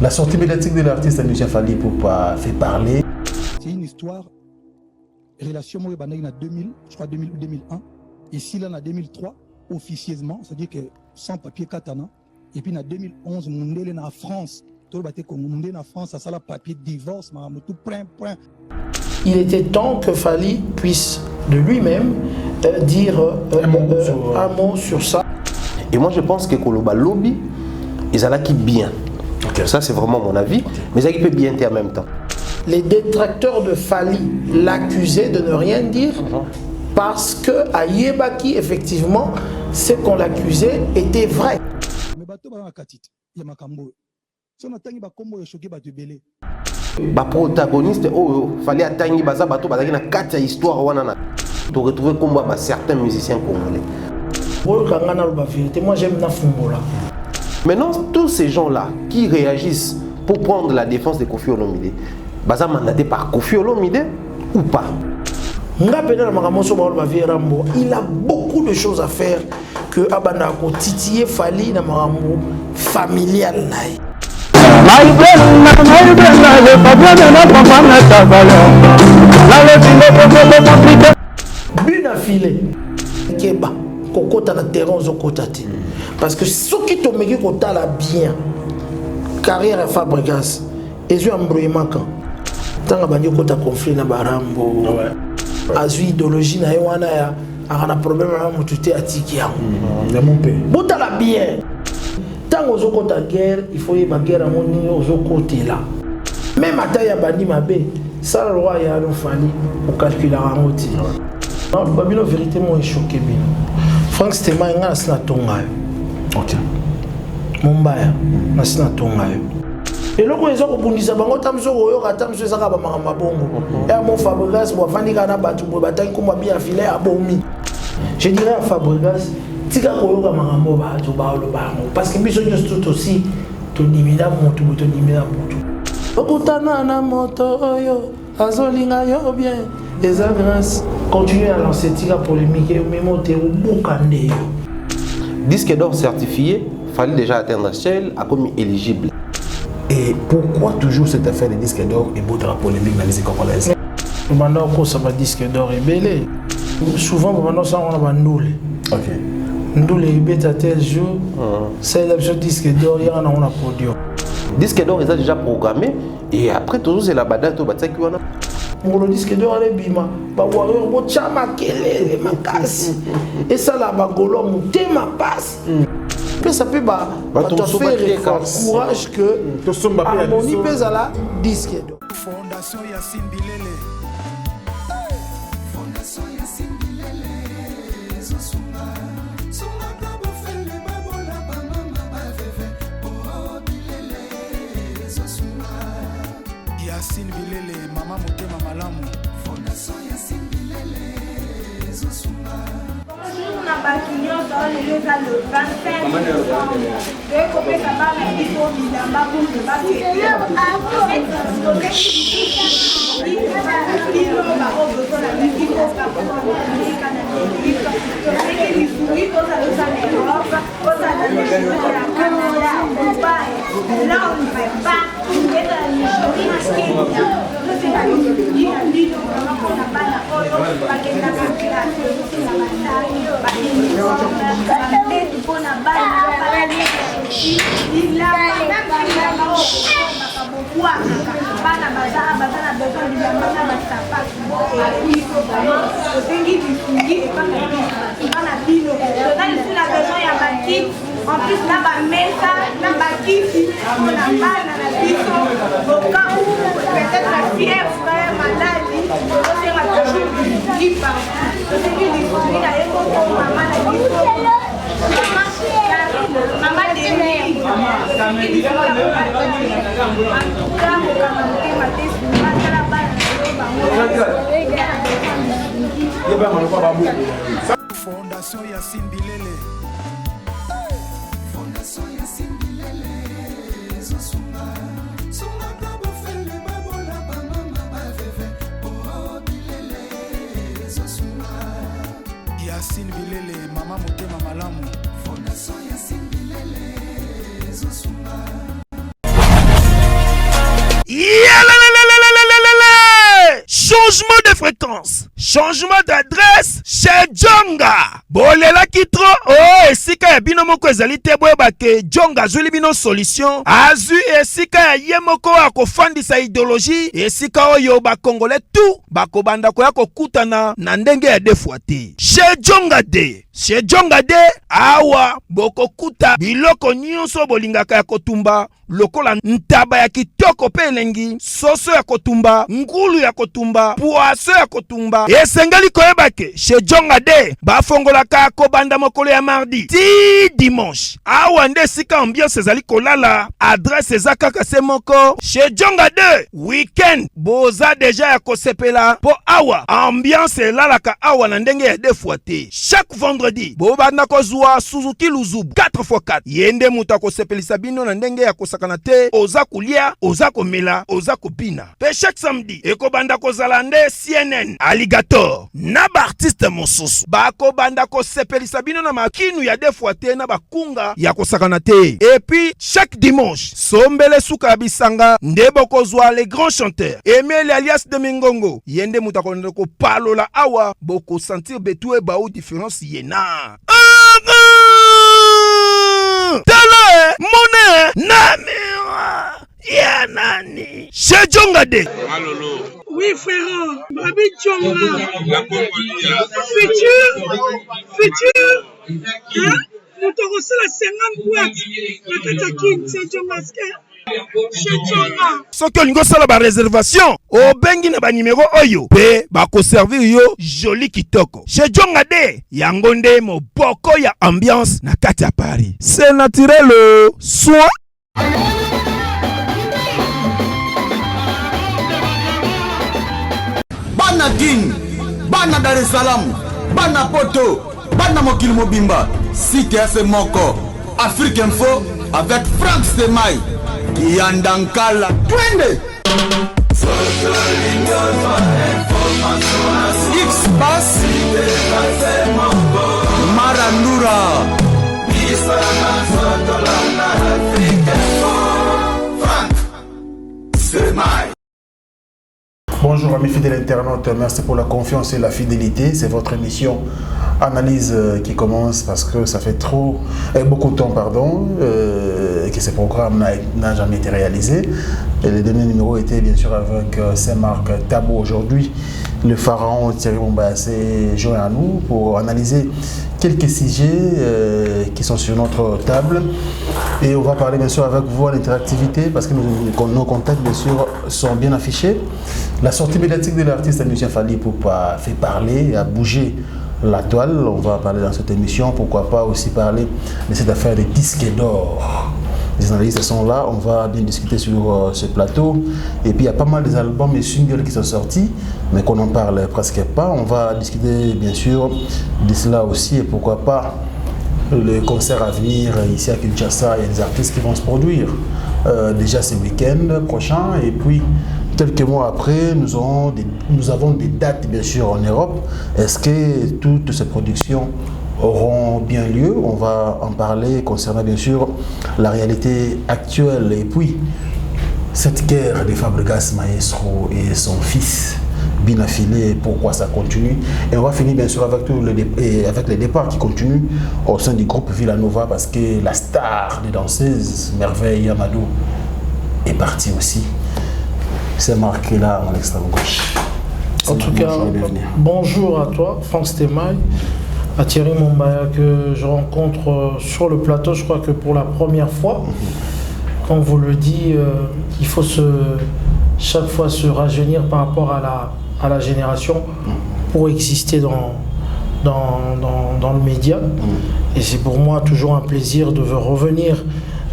La sortie médiatique de l'artiste Michel Fally Ipupa fait parler. C'est une histoire, relation moi en 2000, je crois 2000 ou 2001. Ici là en 2003, officieusement, c'est-à-dire que sans papier katana. Et puis en 2011, Mundele en France, tout le bateau Mundele en France, ça le papier de divorce, tout point. Il était temps que Fally puisse de lui-même dire un mot sur ça. Et moi je pense que Koloba Lobby, ils allaient qui bien. Okay. Ça c'est vraiment mon avis, mais ça qui peut bien en même temps. Les détracteurs de Fally l'accusaient de ne rien dire parce que à Yebaki, effectivement, ce qu'on l'accusait était vrai. Protagoniste, il fallait attendre baza bato bazaki na kati ya histoire wana na to retrouver comme certains musiciens congolais. Moi j'aime na fumbola. Maintenant tous ces gens là qui réagissent pour prendre la défense de Koffi Olomide, baza mandaté par Koffi Olomide ou pas? Il a beaucoup de choses à faire que Abanako titiller Fally na marambo familial naï. Buna filé Keba kokota na terrain zokota te parce que ceux qui te meki kota la bien carrière à Fabregas et eu embrouillement quand tanga bandi kota conflit na barambo azu idéologie na wana ya a problème na mututé atiki ya mon père bota la bien. Tant aux autres la guerre, il faut y avoir guerre à mon niveau aux autres côtés là. Même à taille à bandi mabé, ça le roi y a le Fally au calcul à ramoti. Non, le Babylon vérité moi choqué bien. Franck c'était ma ngas na tonga. Ok. Mumbaya, na sina tonga. Et là quand ils ont rebondissé, bango tamso royo katamso ezaka ba mama bongo. Et à mon Fabregas, moi Fandika na batu bo batay ko bien filé à bomi. Je dirais à Fabregas tika koyoka makambo bato baolobango parce que biso nyonso tout aussi tondimela moto tondimela moto okutana na moto oyo azolinga yo bien eza grâce continue à lancer tika polémique memo te obuka ndeyo. Disque d'or certifié, fallait déjà atteindre Shell a comme éligible. Et pourquoi toujours cette affaire de disque d'or et beau de la polémique dans les congolaises? Maintenant on ça va disque d'or et belé souvent maintenant ça on va nul. OK. Nous les bêtes à tel jour, c'est l'option disque d'or, il y en a un podium. Disque d'or est déjà programmé et après toujours c'est la badate au bataki wana. Pour le disque d'or allez bima, ba warrior bo chama kele makasi. Et ça la bagolo monte ma passe. Mais ça peut ba te faire courage que harmonie pèse à la disque d'or. Fondation Yassine Bilele. Fondation Yassine Bilele. Yassine Bilele, Mama Motema Malamu. Fondation Yassine Bilele, Zosunga. On a bâti le 25 décembre. De couper sa barre et il faut qu'il a pas pour le bâtir. En plus, là, on met ça, là, on a mal dans la biso. Au cas où, peut-être la fièvre serait malade, on sera toujours qui parle. C'est ce qu'il dit, il a un peu comme maman la biso. Maman des filles. Fondation Yassine Bilele. Fondation Yassine Bilele. Zosunga. Sunga kabo fele babola ba mama ba veve. Oh Bilele. Zosunga. Yassine Bilele, Mama Motema Malamu. Fondation Yassine Bilele. Zosunga. changement de fréquence, changement d'adresse chez Djonga. Bolela kitro, oh, esika ya bino moko ezali te boyeba ke Djonga azuli bino solution. Azu esika ya ye moko akofandisa idéologie, esika oyo bakongole tout bakobanda koya kokutana na ndenge ya defuate. Chez Djonga de, chez Djonga de, awa bokokuta biloko nyonso bolingaka ya kotumba, lokola ntaba ya kitoko pe elengi, soso ya kotumba, ngulu ya kotumba, poaso ya kotumba. Esengeli koyeba ke chez Djonga de bafongolaka kobanda mokolo ya mardi ti dimanche. Awa nde sika ambiance ezali kolala, adresse eza kaka se moko. Chez Djonga de weekend boza deja ya kosepela po awa ambiance elalaka awa na ndenge ya defuate. Chaque vendredi bobanda kozwa Suzuki Luzubu 4x4 yende muta kosepelisa bino na ndenge ya kosakana te, oza kulia, oza komela, oza kopina. Pe chaque samedi ekobanda kozala nde CNN Alligator na ba artiste mosusu bakobanda kosepelisa bino na makinu ya defuate na bakunga ya kosakana te. Et puis chaque dimanche sombele suka bisanga nde bokozwa les grands chanteurs Emile alias de Mingongo yende muta konde ko palola awa boko sentir betue ba ou différence yena. Tele mone namira ya nani chez Djonga de. Malolo. Oui, frère, Babi Djonga. Futur. Hein? Nous te reçons la 50 boîtes. La Katakin, c'est Djonga. Soki olingo sala ba réservation obengi na ba numéro oyo pe bako servir yo joli kitoko. Chez Djonga de yango nde moboko ya ambiance na kati ya Paris. C'est naturel soit Bana Guine, Bana Dar es Salaam, Bana Poto, Bana Mokil Mobimba, Cité FM Moko, Afrique Info avec Frank Stemai, Yandankala, Twende. X-Bass, Marandura, Frank Stemai. Bonjour amis fidèles internautes, merci pour la confiance et la fidélité. C'est votre émission Analyse qui commence parce que ça fait beaucoup de temps que ce programme n'a jamais été réalisé. Et le dernier numéro était bien sûr avec Saint-Marc Tabou. Aujourd'hui, le pharaon Thierry Mombassé joint à nous pour analyser quelques sujets qui sont sur notre table. Et on va parler bien sûr avec vous à l'interactivité parce que nos contacts bien sûr sont bien affichés. La sortie médiatique de l'artiste Lucien Fally Ipupa fait parler, a bougé la toile. On va parler dans cette émission, pourquoi pas aussi parler de cette affaire des disques d'or. Les analystes sont là, on va bien discuter sur ce plateau. Et puis il y a pas mal d'albums et singles qui sont sortis, mais qu'on n'en parle presque pas. On va discuter bien sûr de cela aussi et pourquoi pas le concert à venir ici à Kinshasa. Il y a des artistes qui vont se produire déjà ce week-end prochain et puis quelques mois après nous avons des dates bien sûr en Europe. Est-ce que toutes ces productions auront bien lieu? On va en parler concernant bien sûr la réalité actuelle et puis cette guerre de Fabregas Maestro et son fils bien affilé, pourquoi ça continue. Et on va finir bien sûr avec les départs qui continuent au sein du groupe Villanova parce que la star des danseuses Merveille Yamadou est partie aussi. C'est marqué là en extrême gauche. En tout cas, bonjour à toi, Frank Stemai, à Thierry Mombaya que je rencontre sur le plateau, je crois que pour la première fois. Comme vous le dites, il faut chaque fois se rajeunir par rapport à la génération pour exister dans le média. Et c'est pour moi toujours un plaisir de revenir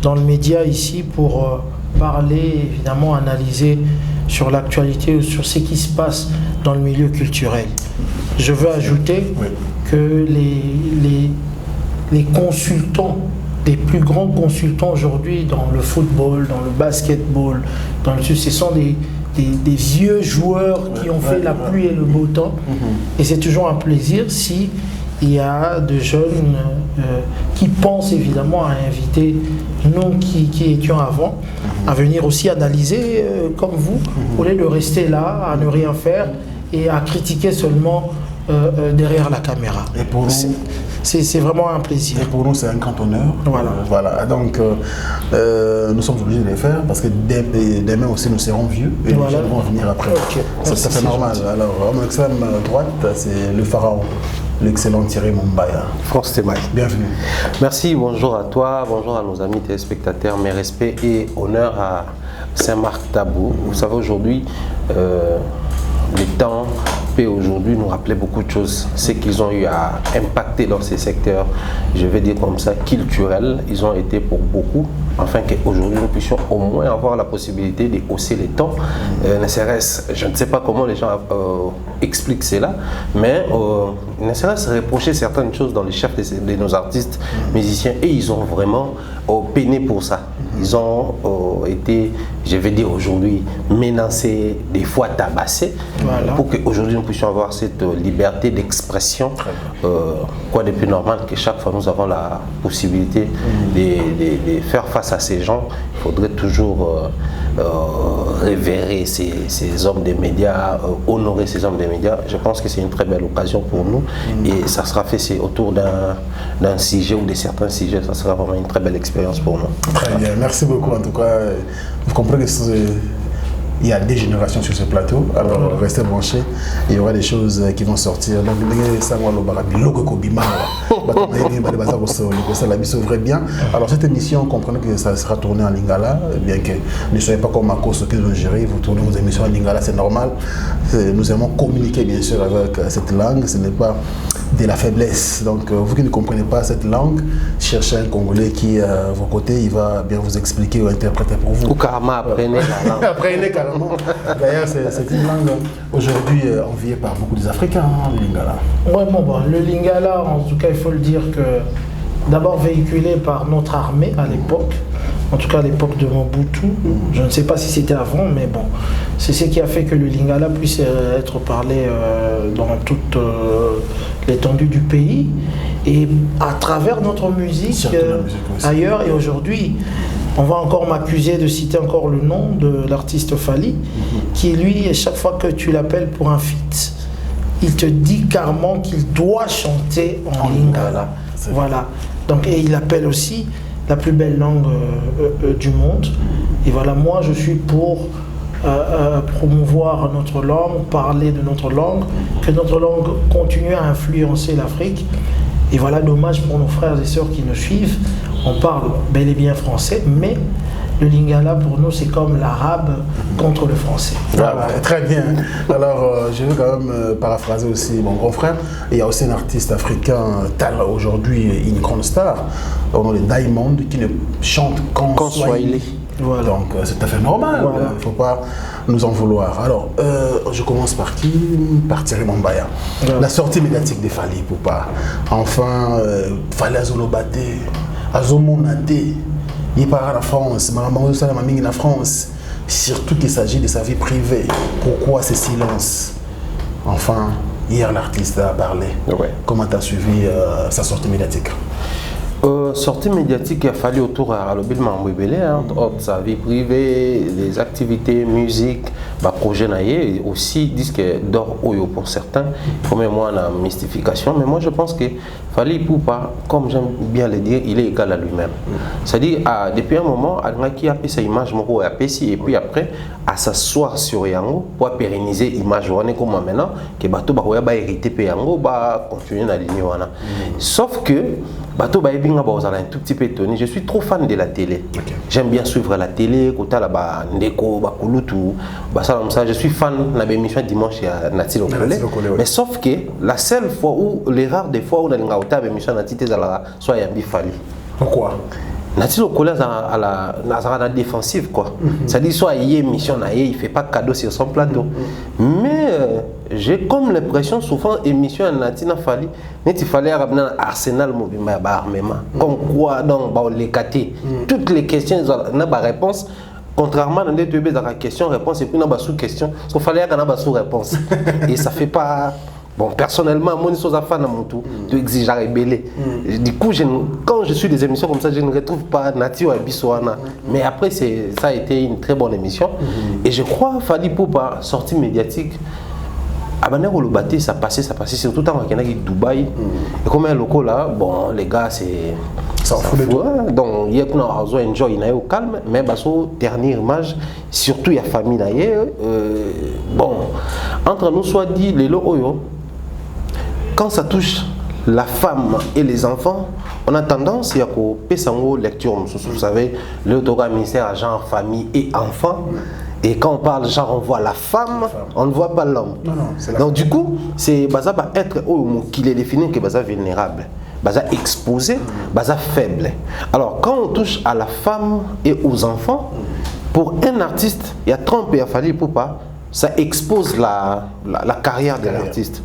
dans le média ici pour parler, évidemment analyser sur l'actualité ou sur ce qui se passe dans le milieu culturel. Je veux ajouter que les consultants, les plus grands consultants aujourd'hui dans le football, dans le basketball, ce sont des vieux joueurs qui ont fait la pluie et le beau temps. Et c'est toujours un plaisir si il y a de jeunes qui pensent évidemment à inviter nous qui étions avant, à venir aussi analyser comme vous, au lieu de rester là, à ne rien faire et à critiquer seulement derrière la caméra. Et pour nous, c'est vraiment un plaisir. Et pour nous, c'est un grand honneur. Voilà. Donc, nous sommes obligés de les faire parce que demain aussi, nous serons vieux et les gens vont venir après. Ça fait normal. Alors, en extrême droite, c'est le pharaon, l'excellent Thierry Mumbaya. France Témaï. Bienvenue. Merci, bonjour à toi, bonjour à nos amis téléspectateurs. Mes respects et honneurs à Saint-Marc Tabou. Vous savez, aujourd'hui, les temps peut aujourd'hui nous rappeler beaucoup de choses. Ce qu'ils ont eu à impacter dans ces secteurs, je vais dire comme ça, culturels, ils ont été pour beaucoup, afin qu'aujourd'hui nous puissions au moins avoir la possibilité de hausser les temps. Ne serait-ce, je ne sais pas comment les gens expliquent cela, mais ne serait-ce reprocher certaines choses dans les chefs de nos artistes, musiciens, et ils ont vraiment peiné pour ça. Ils ont été, je vais dire aujourd'hui, menacés, des fois tabassés, pour qu'aujourd'hui nous puissions avoir cette liberté d'expression. Quoi de plus normal que chaque fois nous avons la possibilité de faire face à ces gens, il faudrait toujours révérer ces hommes des médias, honorer ces hommes des médias. Je pense que c'est une très belle occasion pour nous et ça sera fait autour d'un sujet ou de certains sujets, ça sera vraiment une très belle expérience pour nous. Très bien, merci beaucoup en tout cas. Vous comprenez que il y a des générations sur ce plateau, alors restez branchés, il y aura des choses qui vont sortir. Donc, bien. Alors cette émission, comprenez que ça sera tourné en lingala, bien que ne soyez pas comme Marco, ce qu'ils ont géré, vous tournez vos émissions en lingala, c'est normal. Nous aimons communiquer bien sûr avec cette langue, ce n'est pas de la faiblesse. Donc vous qui ne comprenez pas cette langue, cherchez un Congolais qui à vos côtés, il va bien vous expliquer ou interpréter pour vous. Ou carrément apprenez la langue. Apprenez carrément. D'ailleurs, c'est une langue aujourd'hui enviée par beaucoup des Africains, le lingala. Ouais, bon, le lingala, en tout cas, il faut le dire que d'abord véhiculé par notre armée à l'époque, en tout cas à l'époque de Mobutu, je ne sais pas si c'était avant, mais bon, c'est ce qui a fait que le lingala puisse être parlé dans toute l'étendue du pays et à travers notre musique ailleurs. Et aujourd'hui, on va encore m'accuser de citer encore le nom de l'artiste Fally, qui lui, chaque fois que tu l'appelles pour un feat, il te dit carrément qu'il doit chanter en lingala. Voilà. Donc, et il appelle aussi la plus belle langue du monde. Et voilà, moi je suis pour promouvoir notre langue, parler de notre langue, que notre langue continue à influencer l'Afrique. Et voilà, dommage pour nos frères et sœurs qui nous suivent. On parle bel et bien français, mais le lingala pour nous c'est comme l'arabe contre le français. Voilà, très bien. Alors je veux quand même paraphraser aussi mon grand frère. Il y a aussi un artiste africain, aujourd'hui une grande star, au nom de Diamond, qui ne chante qu'en Swahili. Voilà. Donc c'est tout à fait normal, il ne faut pas nous en vouloir. Alors, je commence par qui? Par Thierry Mumbaya. La sortie médiatique de Fally Ipupa. Enfin, Fally Azolobate, Azomonate, il part à la France, Maman Salamaming en France, surtout qu'il s'agit de sa vie privée. Pourquoi ce silence? Enfin, hier l'artiste a parlé. Comment tu as suivi sa sortie médiatique? Sortie médiatique, il a fallu autour à l'Obil Mambouébélé, entre sa vie privée, les activités, musique, projet naïe, et aussi disque d'or Oyo pour certains. Pour moi, on a une mystification, mais moi je pense que Fally Ipupa, comme j'aime bien le dire, il est égal à lui-même. C'est-à-dire, depuis un moment, il a fait sa image, et puis après, à s'asseoir sur Yango pour pérenniser l'image, comme maintenant, que Bato va hériter Yango, va continuer à la ligne. Sauf que, Bato va un tout petit peu étonné. Je suis trop fan de la télé. J'aime bien suivre la télé, je suis fan de l'émission dimanche à Nati Lokole. Mais sauf que la seule fois où, les rares des fois où on a une émission à Nati, soit Yambi Fally. Pourquoi? Nati Lokole à la défensive, quoi. C'est-à-dire, soit il y a une émission, il ne fait pas cadeau sur son plateau. Mais j'ai comme l'impression, souvent, émission à Nati Fally, il fallait ramener un arsenal mobile armement. Comme quoi, donc, les catés. Toutes les questions, on a des réponses. Contrairement à des questions-réponses, et puis on a sous-questions. Il fallait qu'on ait sous-réponse. Et ça ne fait pas. Bon, personnellement, moi, je suis fan de mon tout, de exiger à rebeller. Du coup, quand je suis des émissions comme ça, je ne retrouve pas Nati ou Abissoana. Mais après, ça a été une très bonne émission. Et je crois Fally Ipupa, sortie médiatique, Abandonner le bâti, ça passait, surtout quand on est à Dubaï. Et comme un local là, bon, les gars, c'est. Ça fout les doigts. Donc, il y a qu'on a enjoy, il y a au calme, mais baso, dernière image, surtout il y a famille d'ailleurs. Bon, entre nous, soit dit, les lots, quand ça touche la femme et les enfants, on a tendance à faire une lecture. Vous savez, le ministère à genre famille et enfants. Et quand on parle genre on voit la femme, on ne voit pas l'homme. Donc du coup, c'est bazaba être qu'il est défini que bazaba vulnérable, bazaba exposé, bazaba faible. Alors quand on touche à la femme et aux enfants, pour un artiste, il y a Trump et Fally Ipupa, ça expose la carrière de l'artiste.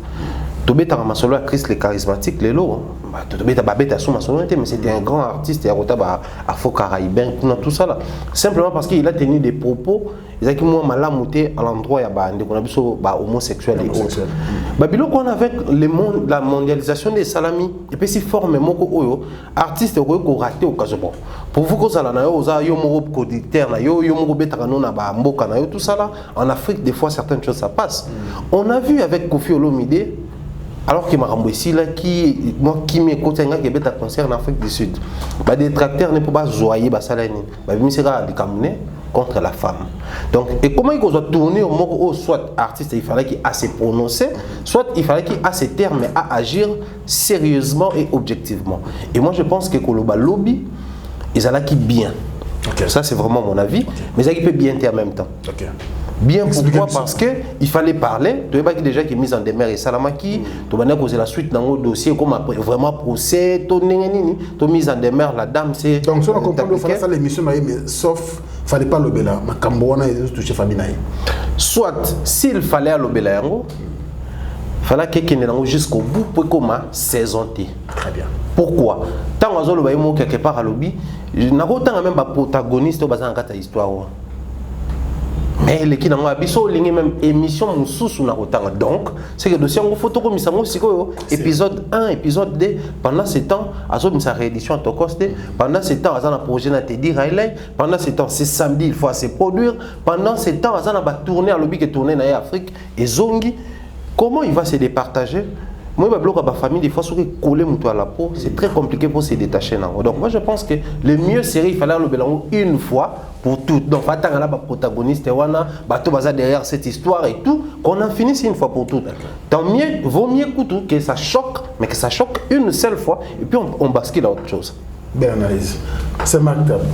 Tobeta Ramasolo, actrice les charismatiques, les lots. Tobeta Babeta Soumasoloté, mais c'était un grand artiste, il y a Afro Caraïben, tout ça là. Simplement parce qu'il a tenu des propos, ils ont dit moi malamouté à l'endroit où on a homosexuel et autres. Babilo qu'on avec la mondialisation des salamis, et puis si forme moko oyo, artiste ko raté au cas bon. Pour vous que ça là, yo moko producteur yo moko betaka na ba mboka na yo tout ça là. En Afrique des fois certaines choses ça passe. On a vu avec Kofi Olomide. Alors que ici là qui m'écoute un gars qui est à concert en Afrique du Sud, bah des tracteurs ne peuvent pas joyer bah ça là ni bah mais c'est des Camerounais contre la femme. Donc et comment il doit tourner au moment soit artiste il fallait qu'il a se prononcer, soit il fallait qu'il a ses termes à agir sérieusement et objectivement. Et moi je pense que Koloba lobby ils ont là qui bien. Okay. Ça c'est vraiment mon avis, mais ça qui peut bien en même temps. Okay. Bien pourquoi? Parce qu'il fallait parler, tu vois déjà qui est mis en demeure et Salamaki, tu vas causer la suite dans le dossier, comme après vraiment procès, tu mise en demeure la dame, c'est. Donc si on comprend le fait ça l'émission, mais sauf fallait pas l'obéla, ma Cambouana et toucher famille. Soit s'il fallait l'obéla, il fallait qu'il ait jusqu'au bout pour comment saison T. Très bien. Pourquoi? Tant que le baïmo quelque part à lobby, je n'ai pas même pas protagoniste au bazar en histoire. Mais les qui n'ont pas même émission sous na otanga donc c'est que dossier en photo comme ça épisode 1 épisode 2 pendant ce temps azo sa réédition to coste pendant ce temps azana projet na te dire pendant ce temps c'est samedi il faut se produire pendant ce temps azana ba tourner à lobby que tourner na Afrique et zongi comment il va se départager. Moi, je bloque ma famille, des fois, sur coller mon toit à la peau, c'est très compliqué pour se détacher. Donc, moi, je pense que le mieux serait, il fallait le bélango une fois pour toutes. Donc, il faut que protagoniste, derrière cette histoire et tout, qu'on en finisse une fois pour toutes. Tant mieux, vaut mieux que ça choque, mais que ça choque une seule fois, et puis on bascule à autre chose. Belle analyse. C'est Marc Tabou.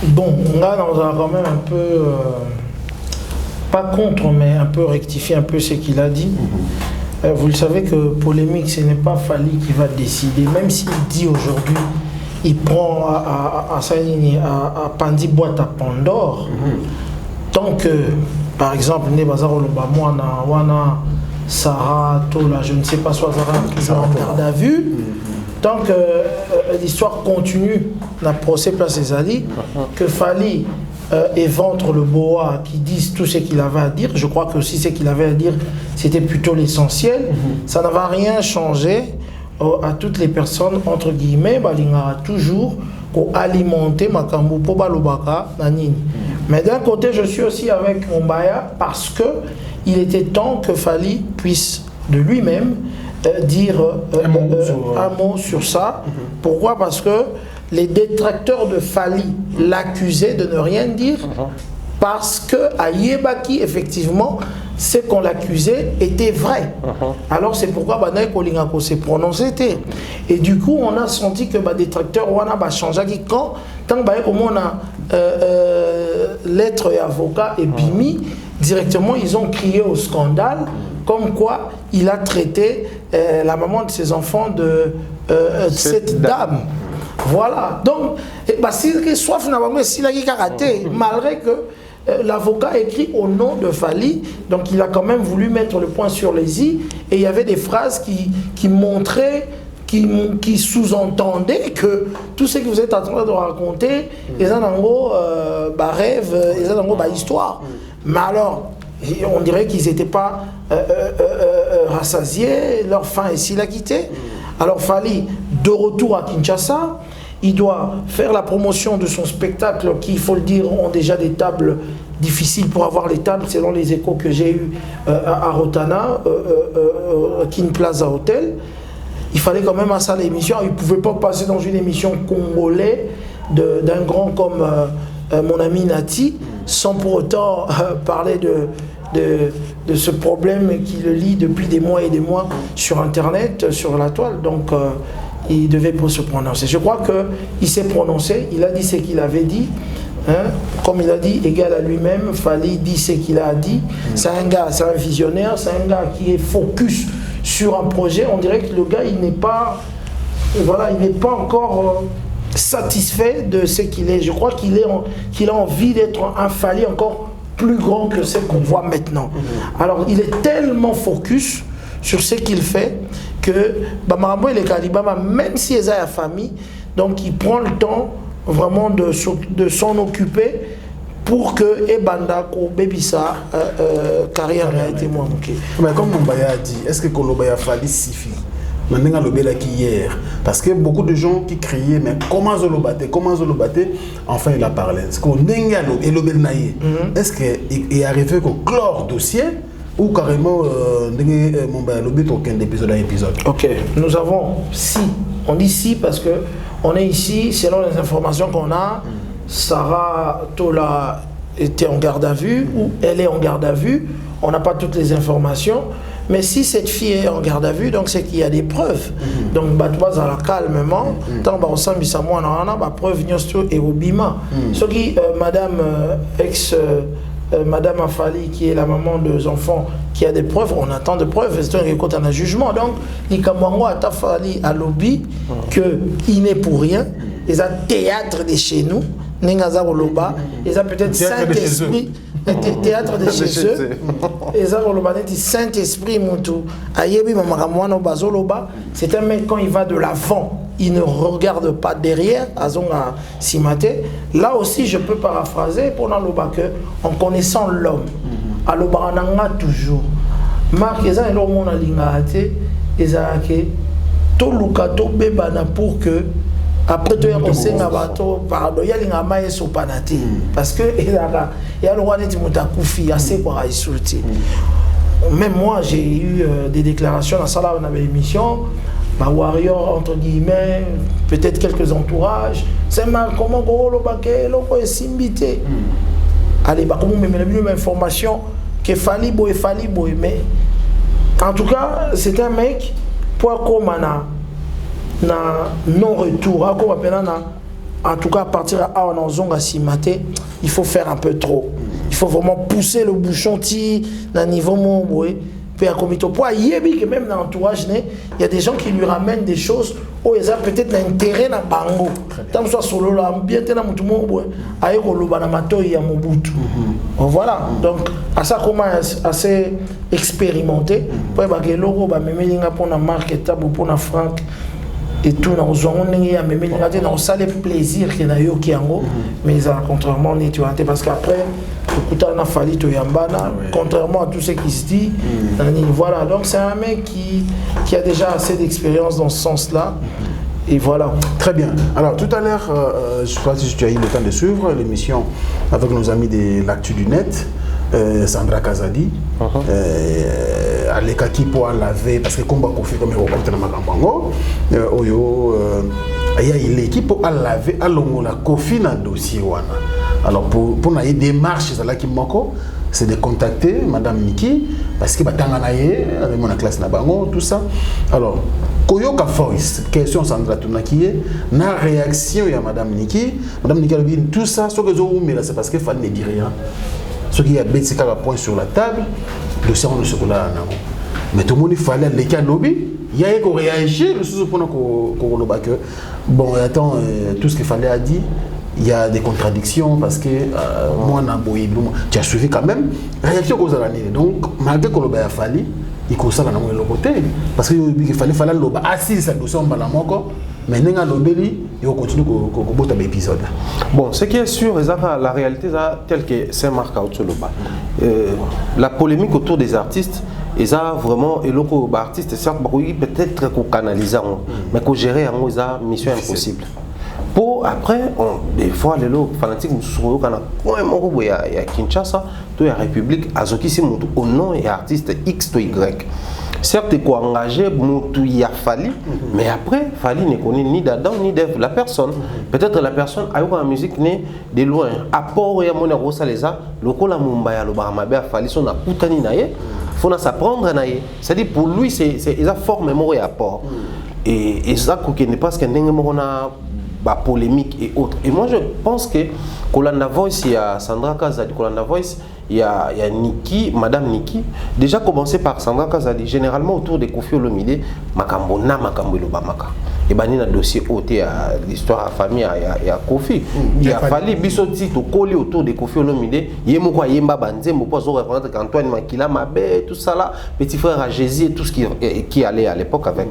Bon, là, on a quand même un peu, pas contre, mais un peu rectifié un peu ce qu'il a dit. Vous le savez que polémique, ce n'est pas Fally qui va décider, même s'il dit aujourd'hui, il prend à Pandi boîte à Pandore, tant que, par exemple, Nebazaro Lobamouana, Wana, Sarah, Tola, je ne sais pas, soit Sarah qui est en garde à vue, tant que l'histoire continue, la procès place des alliés, que Fally et ventre le boa qui disent tout ce qu'il avait à dire. Je crois que aussi ce qu'il avait à dire, c'était plutôt l'essentiel. Ça n'a rien changé à toutes les personnes, entre guillemets, balinga toujours pour alimenter Makambu pour Balobaka Nanini. Mais d'un côté, je suis aussi avec Mombaya parce que il était temps que Fally puisse de lui-même dire un mot sur ça. Pourquoi? Parce que les détracteurs de Fally l'accusaient de ne rien dire parce que à Yebaki, effectivement, ce qu'on l'accusait était vrai. Alors c'est pourquoi Banaï Kolingako s'est prononcé. Et du coup, on a senti que les détracteurs ont changé quand tant que on a lettre et avocat et Bimi, directement ils ont crié au scandale comme quoi il a traité la maman de ses enfants de cette dame. Voilà, donc, malgré que l'avocat écrit au nom de Fally, donc il a quand même voulu mettre le point sur les i, et il y avait des phrases qui montraient, qui sous-entendaient que tout ce que vous êtes en train de raconter, ils ont en gros rêve, ils ont en gros histoire. Mais alors, on dirait qu'ils n'étaient pas rassasiés, leur faim est s'il a quitté. Alors Fally, de retour à Kinshasa, il doit faire la promotion de son spectacle qui, il faut le dire, ont déjà des tables difficile pour avoir les tables, selon les échos que j'ai eus à Rotana, King Plaza Hotel. Il fallait quand même à ça l'émission. Il ne pouvait pas passer dans une émission congolaise d'un grand comme mon ami Nati, sans pour autant parler de ce problème qui le lie depuis des mois et des mois sur Internet, sur la toile. Donc, il devait se prononcer. Je crois qu'il s'est prononcé, il a dit ce qu'il avait dit. Hein? Comme il a dit, égal à lui-même, Fally dit ce qu'il a dit. C'est un gars, c'est un visionnaire, c'est un gars qui est focus sur un projet. On dirait que le gars, il n'est pas encore satisfait de ce qu'il est. Je crois qu'il a envie d'être un Fally encore plus grand que ce qu'on voit maintenant. Alors, il est tellement focus sur ce qu'il fait que Bamarabo et les Kalibama, même si ils ont la famille, donc il prend le temps vraiment de s'en occuper pour que Ebanda ko Bebisa carrière a été moins manquée. Mais comme Mbaya a dit, est-ce que Kolobaya Fally suffit? Maintenant, hier, parce que beaucoup de gens qui criaient, mais comment Zolobate, enfin il a parlé. Est-ce qu'il est arrivé qu'au clore dossier ou carrément aucun épisode à épisode? Ok, nous avons si. On dit si parce que on est ici, selon les informations qu'on a, Sarah Tola était en garde à vue ou elle est en garde à vue. On n'a pas toutes les informations. Mais si cette fille est en garde à vue, donc c'est qu'il y a des preuves. Donc, Batouaz calmement, tant que ça on a preuve et Obima. Ce qui, madame Madame Afali, qui est la maman des enfants, qui a des preuves, on attend des preuves, c'est un jugement. Donc, Nikamango a Tafali à lobby qu'il n'est pour rien. Ils ont théâtre de chez nous, ils ont peut-être Saint-Esprit. Théâtre de chez eux, et ça, le Saint-Esprit, c'est un mec quand il va de l'avant, il ne regarde pas derrière, là aussi je peux paraphraser pour en connaissant l'homme, à l'obarananga toujours. Marc, ils ont l'homme à l'ingate, ils ont tout le bébana pour que après tu as conseillé un bateau pardon il y a l'ingama et sopanati parce que il y a le roi de Mutakufi assez quoi insulter. Même moi j'ai eu des déclarations dans ça on avait l'émission ma warrior entre guillemets peut-être quelques entourages c'est mal comment le baquet l'on est simbité allez bah comment même la information que Fally boy mais en tout cas c'est un mec pour comme na non-retour, en tout cas à partir de là, on a simaté, il faut faire un peu trop. Il faut vraiment pousser le bouchon à niveau mon même dans l'entourage, il y a des gens qui lui ramènent des choses où ils ont peut-être l'intérêt dans bango. Tant que soit solo là, bien dans tout le monde, aïe koloba na mato ya mobutu. Voilà. Donc à ça commence assez expérimenté. Pour que logo ba memelinga pour na marque table pour na franc. Et tout dans on ça les plaisirs qu'il y a eu qui en mais contrairement on parce qu'après on a fallu to yambana contrairement à tout ce qui se dit voilà donc c'est un mec qui a déjà assez d'expérience dans ce sens là et voilà. Très bien. Alors tout à l'heure je ne sais pas si tu as eu le temps de suivre l'émission avec nos amis de l'actu du net. Sandra Kazadi aleka qui pour laver parce que combat kofi comme au partenaire makambango oyo aya l'équipe pour laver alongo la kofi na dossier wana alors pour na démarche ça là qui moko c'est de contacter madame Niki parce que batanga na ye avec mon classe na bango tout ça alors koyoka voice question Sandra Tunakiye na réaction ya madame Niki a dit tout ça ce que zo mais là c'est parce que Fally ne dit rien. Ce qui a baissé le point sur la table, le serment de chocolat. Mais tout le monde fallait les cas lobby. Il y a eu réagir, le sous pour que bon, attends, tout ce qu'il fallait a dit, il y a des contradictions parce que moi, tu as suivi quand même. Réaction aux années. Donc, malgré que le a fallu, il constate dans le côté. Parce qu'il fallait le assis, ça dossier en balamoko. Mais il faut continuer à l'épisode. Bon, ce qui est sûr, la réalité telle que Saint-Marc a la polémique autour des artistes, ils ont vraiment, et les artistes, certes, peut-être qu'on canalise, mais qu'on gère, ils ont mission impossible. Pour après, des fois, les fanatiques nous quand il y a Kinshasa, il y a République, Azoki, au nom et artiste X ou Y. Certes, il faut engager, il y a Fali, mais après, Fali ne connaît ni d'Adam ni de la personne. Peut-être la personne a eu la musique née de loin. Apport, il y a mon héros, le Kola Mumbaya, le Baramabe, Fali, son Akutani Naye, il faut s'apprendre Naye. C'est-à-dire, pour lui, c'est une forme mémoire et apport. Et ça, il n'est pas ce qu'il y a polémique et autres. Et moi, je pense que Kolanda Voice, il y a Sandra Kazadi, Kolanda Voice, il y a Niki, Madame Niki. Déjà commencé par Sandra Kazadi, généralement autour de Kofi Olomide, Makambo na Makambo Lobamaka. Et ben il y a un dossier ôté à l'histoire à la famille, il y a Kofi. Il a fallu bisoti to coller autour de Kofi Olomide. Yemo kwa yemba banze, mo pas reconnaître qu'Antoine Makila Mabé, tout ça là, petit frère à Jésus et tout ce qui allait à l'époque avec.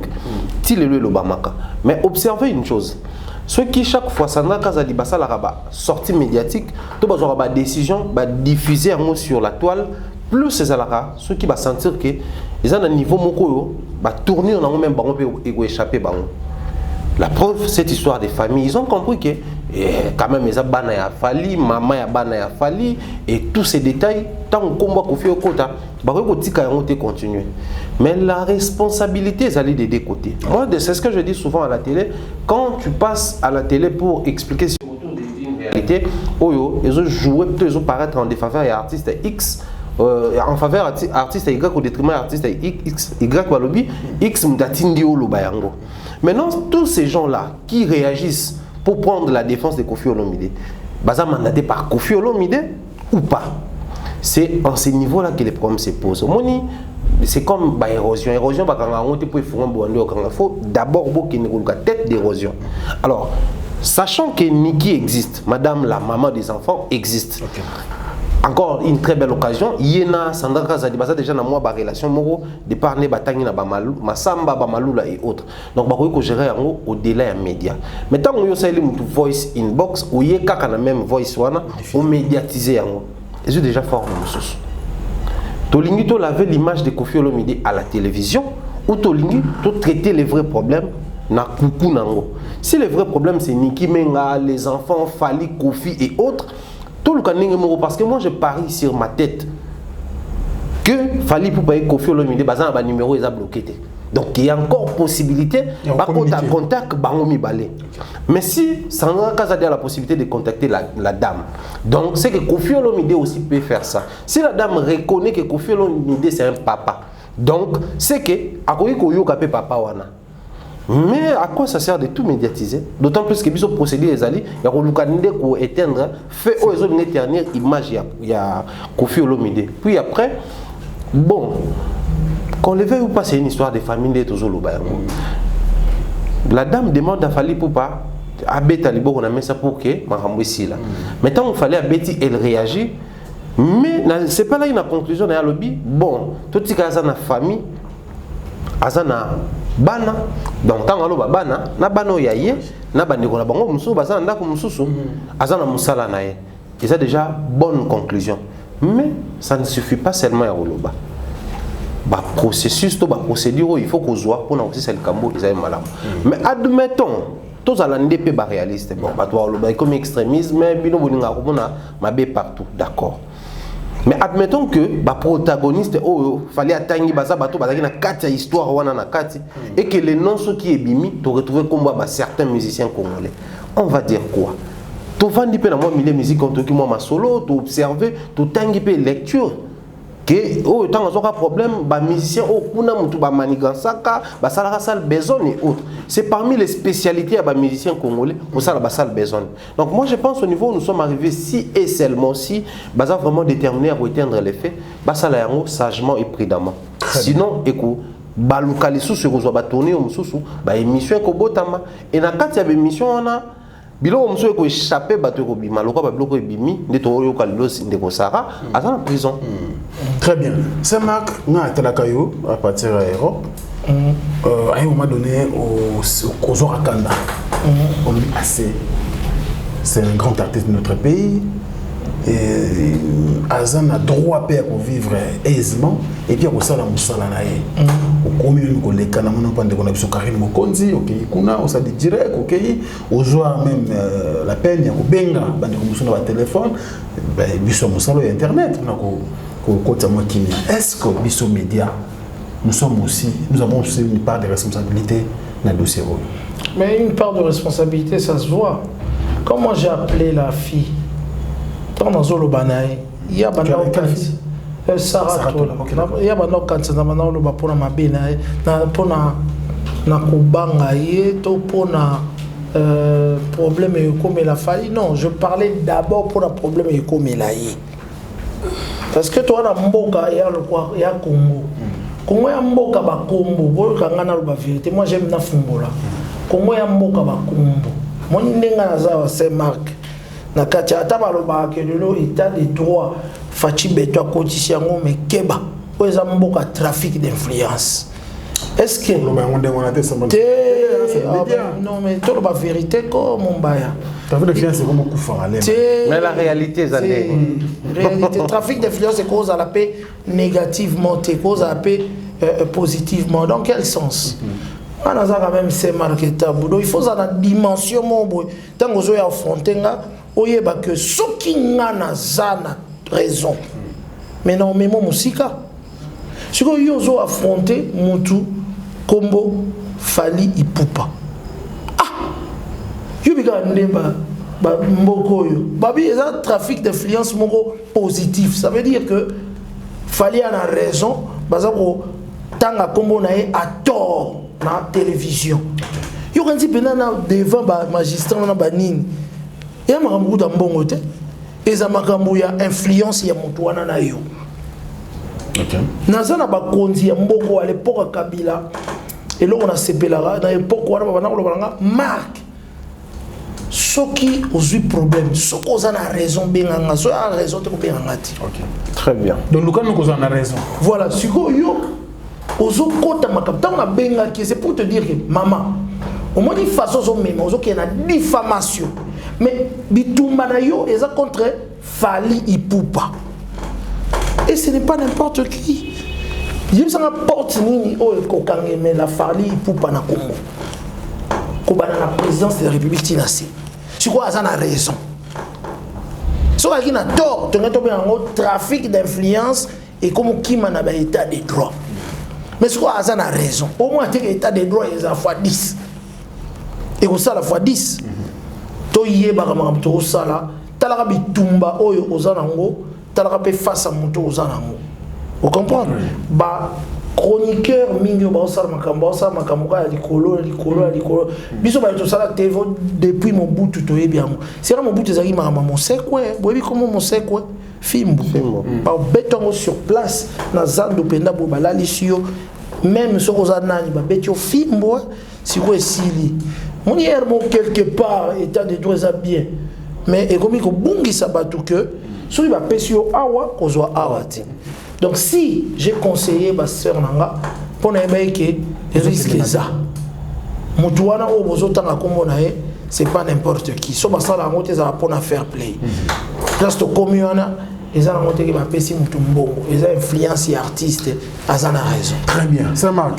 Tilelu Lobamaka. Mais observez une chose. Ceux qui chaque fois Sandra Kazadi basa la sortie médiatique, tout bas aura décision, diffuser un mot sur la toile, plus c'est ça ceux qui va sentir que ils ont un niveau moko, tourner on a même baron peut échapper baron. La preuve, cette histoire des familles, ils ont compris que quand même ils ont bana ya fali, maman ya bana ya fali et tous ces détails tant qu'on combat qu'on fait au quota, continuer. Mais la responsabilité, c'est aller des deux côtés. Moi, c'est ce que je dis souvent à la télé. Quand tu passes à la télé pour expliquer sur une réalité, ils ont joué, ils ont paraître en défaveur et artiste X, en faveur artiste Y au détriment artiste X, Y ou lobby, X m'datindio lo bayango. Maintenant, tous ces gens-là qui réagissent pour prendre la défense de Kofi Olomide, baza mandaté par Kofi Olomide ou pas. C'est en ce niveau-là que les problèmes se posent. C'est comme l'érosion. L'érosion, il faut d'abord la tête d'érosion. Alors, sachant que Niki existe, madame la maman des enfants existe. Okay. Encore une très belle occasion. Yena Sandra Kazadi basa déjà dans moi ba relation moro de parler batangi na ba malou, masamba ba malula et autres. Donc ba ko gérer yango au-delà des médias. Mais tant on yo sali mutu voice inbox ou ye kaka na même voice wana on médiatiser yango. Ils ont déjà fort de sous. Tolingi to laver l'image de Kofi Olomide à la télévision ou Tolingi to traiter les vrais problèmes na kuku nango. Si le vrai problème c'est Niki Menga, les enfants Fali, Kofi et autres, tout le monde parce que moi je parie sur ma tête que Fali pour payer Kofi Olomide bazan ba numéro est bloqué. Donc il y a encore possibilité par contact bangomi balé. Mais si Sandra Kazadi a la possibilité de contacter la dame, donc c'est que Kofi Olomide aussi peut faire ça. Si la dame reconnaît que Kofi Olomide c'est un papa, donc c'est que akoyi ko yo kapé papa wana. Mais à quoi ça sert de tout médiatiser? D'autant plus que biso procédé les alliés, il y a Lukaninde pour éteindre fait aux autres dernière image il y a Kofi Olomide. Puis après bon, qu'on le veuille ou pas, c'est une histoire de famille de Tozolo Bayango. La dame demande à Fali pour pas à Beta Libo, on a mis ça pour que Mahambo ici là. Maintenant, il fallait à Betty, elle réagit. Mais c'est pas là une conclusion dans le lobby. Bon, tout ce qui est dans la famille, azana bana, donc tant que bana, na bano yaye, na bandeko na bango musu, bazana ndako mususu, azana musala nae. Et ça déjà bonne conclusion. Mais ça ne suffit pas seulement à Oloba. Bah processus, to bah procédure, il faut qu'on soit pour aussi c'est le cambo, ils aiment malade. Mais admettons, tous à l'NDP bah réaliste. Bon, bah toi Oloba comme extrémisme, mais bino boninga komona mabé partout, d'accord. Mais admettons que bah protagoniste fallait atteindre baza bato bazaki na kati histoire wana na kati et que les noms ceux qui est bimi to retrouver comme bah certains musiciens congolais. On va dire quoi? Tu vas dire que moi milieu musique contre qui moi ma solo, tu observer, tu tangi pe lecture que oh tant qu'on a problème bah musicien oh kuna mutu ba manigansaka ba sala sal besoin et autres. C'est parmi les spécialités à ba musicien congolais pour ça la sal besoin. Donc moi je pense au niveau où nous sommes arrivés si et seulement si bah ça vraiment déterminé à éteindre les faits, bah ça la yango sagement et prudemment. Sinon écoute ba locali sous sur ba tourner au mususu ba émission ko botama et na kati ya émission on a bilo monsieur ko échapper bateau ko bima lokwa ba bloko bimi ndeto yo kalilos ndeko sara à la prison. Très bien. C'est Marc na telakayo à partir de l'Europe. À un moment donné aux Orakanda. On dit assez. C'est un grand artiste de notre pays. Azan a droit à vivre aisément et puis à ça la moussala nae. Au commune qu'on les canamons pas de qu'on a besoin Karine Mokonzi, ok, kuna on s'est dit direct, ok, au jour même la peine il y a benga, bande comme sur le téléphone, ben biso moussala et internet, on a côté moi qui est-ce que biso média nous avons aussi une part de responsabilité dans le dossier. Mais une part de responsabilité, ça se voit. Comment j'ai appelé la fille? Dans Zolo Banaï, il y a Sarah, il y a quand ma binaï, na kubanga to pona problème comme la faille. Non, je parlais d'abord pour un problème comme la yi. Parce que toi, na mboka il y a Congo. Congo ya mboka ba Congo, boyo kangana ba vérité. Moi j'aime na fumbola. Congo ya mboka ba Congo. Mon ninga na za c'est Marc. Na katia tabaloba ke lelo état de droit fachi beto akotisi yango me keba po eza mboka trafic d'influence. Est-ce que non mais tout la vérité comme Mombaya. Trafic d'influence c'est comme beaucoup faralé. Mais la réalité c'est réalité trafic d'influence c'est cause à la paix négativement, c'est cause à la paix positivement. Dans quel sens? On a quand même c'est marqué tabou. Donc il faut ça dans dimension mon boy. Tant que vous avez affronté oyeba que ceux qui n'ont zana raison. Mais non mais mon musika. Si vous avez affronté Moutou, Kombo, Fali, Ipupa. Ah! Yobiga Ndeba, Mbokoyo. Babi, il y a un trafic d'influence positif. Ça veut dire que Fali a raison. Parce que Tanga Kombo n'a à tort dans la télévision. Il y a un petit peu devant le magistrat dans la ligne. Il y a un peu de bon côté. Et ça m'a influence il y a mon toit na yo. OK. Nazana ba konzi ya mboko à l'époque Kabila. Et là on a sepelara dans l'époque wana bana ko balanga Marc. Soki ozu problème, soko ozana raison benganga, so a raison te ko benganga ti. OK. Très bien. Donc Luka nous kozana na raison. Voilà, siko yo ozo kota makapta on a benga qui c'est pour te dire que maman au moins une façon zo même ozo qui na diffamation. Mais bitumba na yo eza contre Fali Ipupa. Et ce n'est pas n'importe qui. Je me sens porte nini o kokangé mais la Fali Ipupa na Congo. Kobana la présidence de la République tinasi. Tu crois ça a raison. So qui na tort, tu ngato bien un trafic d'influence et comme qui m'a na état de droit. Mais ce quoi ça a raison. Au moins état de droit est à fois 10. Et comme ça la fois 10. Toyé bakamam to sala talaka bitumba oyo ozanango talaka pe face à moto ozanango. Vous comprenez? Ba chroniqueur mingi ba sala makambo ya likolo biso ba to sala TV depuis mon bout to yebiamo. C'est mon bout ezaki mama mosekwe boyebi comment mosekwe fimbo ba betongo sur place na zando penda bo balali sio même ce ozanani ba betio fimbo si ko esili. Mon yermo quelque part état de droit bien mais et comme il bongi sabatu que sur il va pesio awa kozwa awati. Donc si j'ai conseillé ma sœur nanga pour na que risque ça mutuana o bozotanga kombo na e c'est pas n'importe qui so basala ngote za pour na fair play place to communiana ils ont monté que ma pesi mutu mbongo ils ont influence artiste azana raison. Très bien, c'est Marc.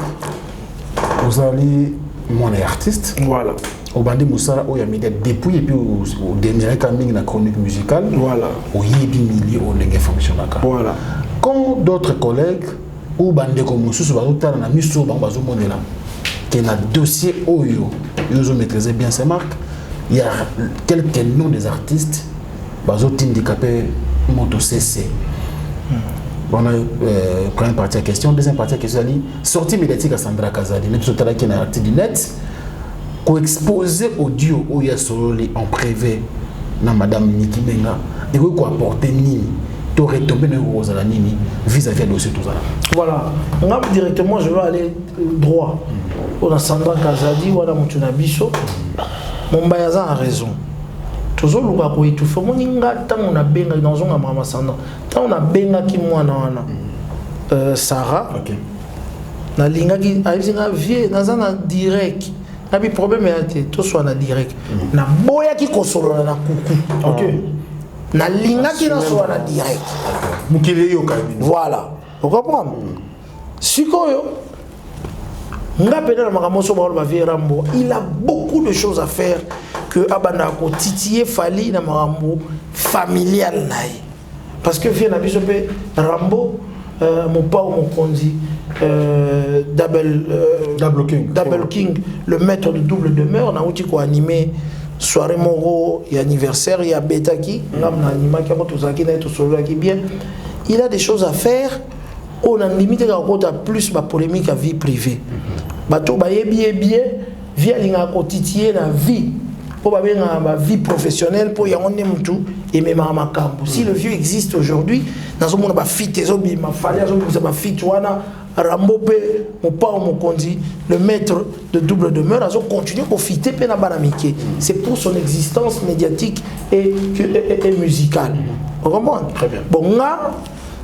Vous allez mon artiste. Voilà. Au bandi Moussala, au Yamida, depuis et puis au dernier camping la chronique musicale. Voilà. Au Yibi Mili, au Nengue fonctionnaire. Voilà. Quand d'autres collègues, ou bandi comme Moussou, on a mis sur le bazo monela, qui est un dossier Oyo, ils ont maîtrisé bien ces marques. Il y a quelques noms des artistes, bazo handicapé, moto CC. On a première partie à question, deuxième partie à question, sortie médiatique à Sandra Kazali, même si on a qui a article du net, qu'on exposé audio où il y a sololi en privé, na Madame Niki Menga, et qu'on apporte Nini, tu aurais tombé dans le Nini vis-à-vis de dossier tout ça. Voilà, directement je vais aller droit. On a Sandra Kazali, on a Moutuna Bisso, mon bayaza a raison. Toujours le gars qui tout fait mon inga tant on a benga dans un amama sanda tant on a benga qui moi na Sarah na linga qui a une vie dans un direct na bi problème est tout soit na direct na boya qui console na kuku. OK Na linga qui na soit na direct. Mukile yo kabine. Voilà. Vous comprenez? Sikoyo. Nga pena makamoso ba ba vie Rambo, il a beaucoup de choses à faire que abana ko titiller Fally na makambo familial naï. Parce que vient na biso pe Rambo mon pa ou mon konzi Double King, le maître de double demeure, on a outil ko animé soirée moro et anniversaire, il y a Betaki, ngam na anima ki ko tozaki na to solo ki bien. Il a des choses à faire. On a limité à plus ma polémique à vie privée. Bato ba bien via linga ko titiller la vie. Pour ba vie professionnelle pour ya onne mutu et même ma campo. Si le vieux existe aujourd'hui, dans ce monde ba fit ezobi ma Fally ezobi ba fit wana Rambo pe mon pa mon kondi le maître de double demeure a continué à profiter pe na banamike. C'est pour son existence médiatique et musicale. Vous comprenez? Très bien. Bon là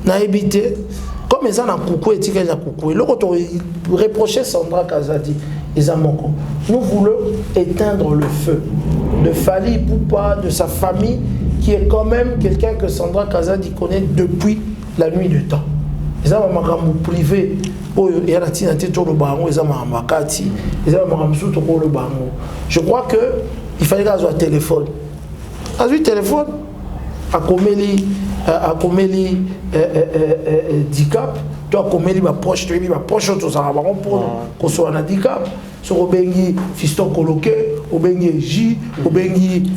na évité comme ils ont un coucou et tiré un coucou. Et l'autre reprochait Sandra Kazadi et Zamoko. Nous voulons éteindre le feu de Fally Ipupa, de sa famille, qui est quand même quelqu'un que Sandra Kazadi connaît depuis la nuit du temps. Ils ont un privé. Je crois qu'il fallait qu'ils aient un téléphone. Ils ont un téléphone. À Komeli Dicap, tu as Komeli ma poche, tu as mis ma poche, tu as pour qu'on soit un handicap. Sur Obengi Fiston Coloqué, Obengi J, Obengi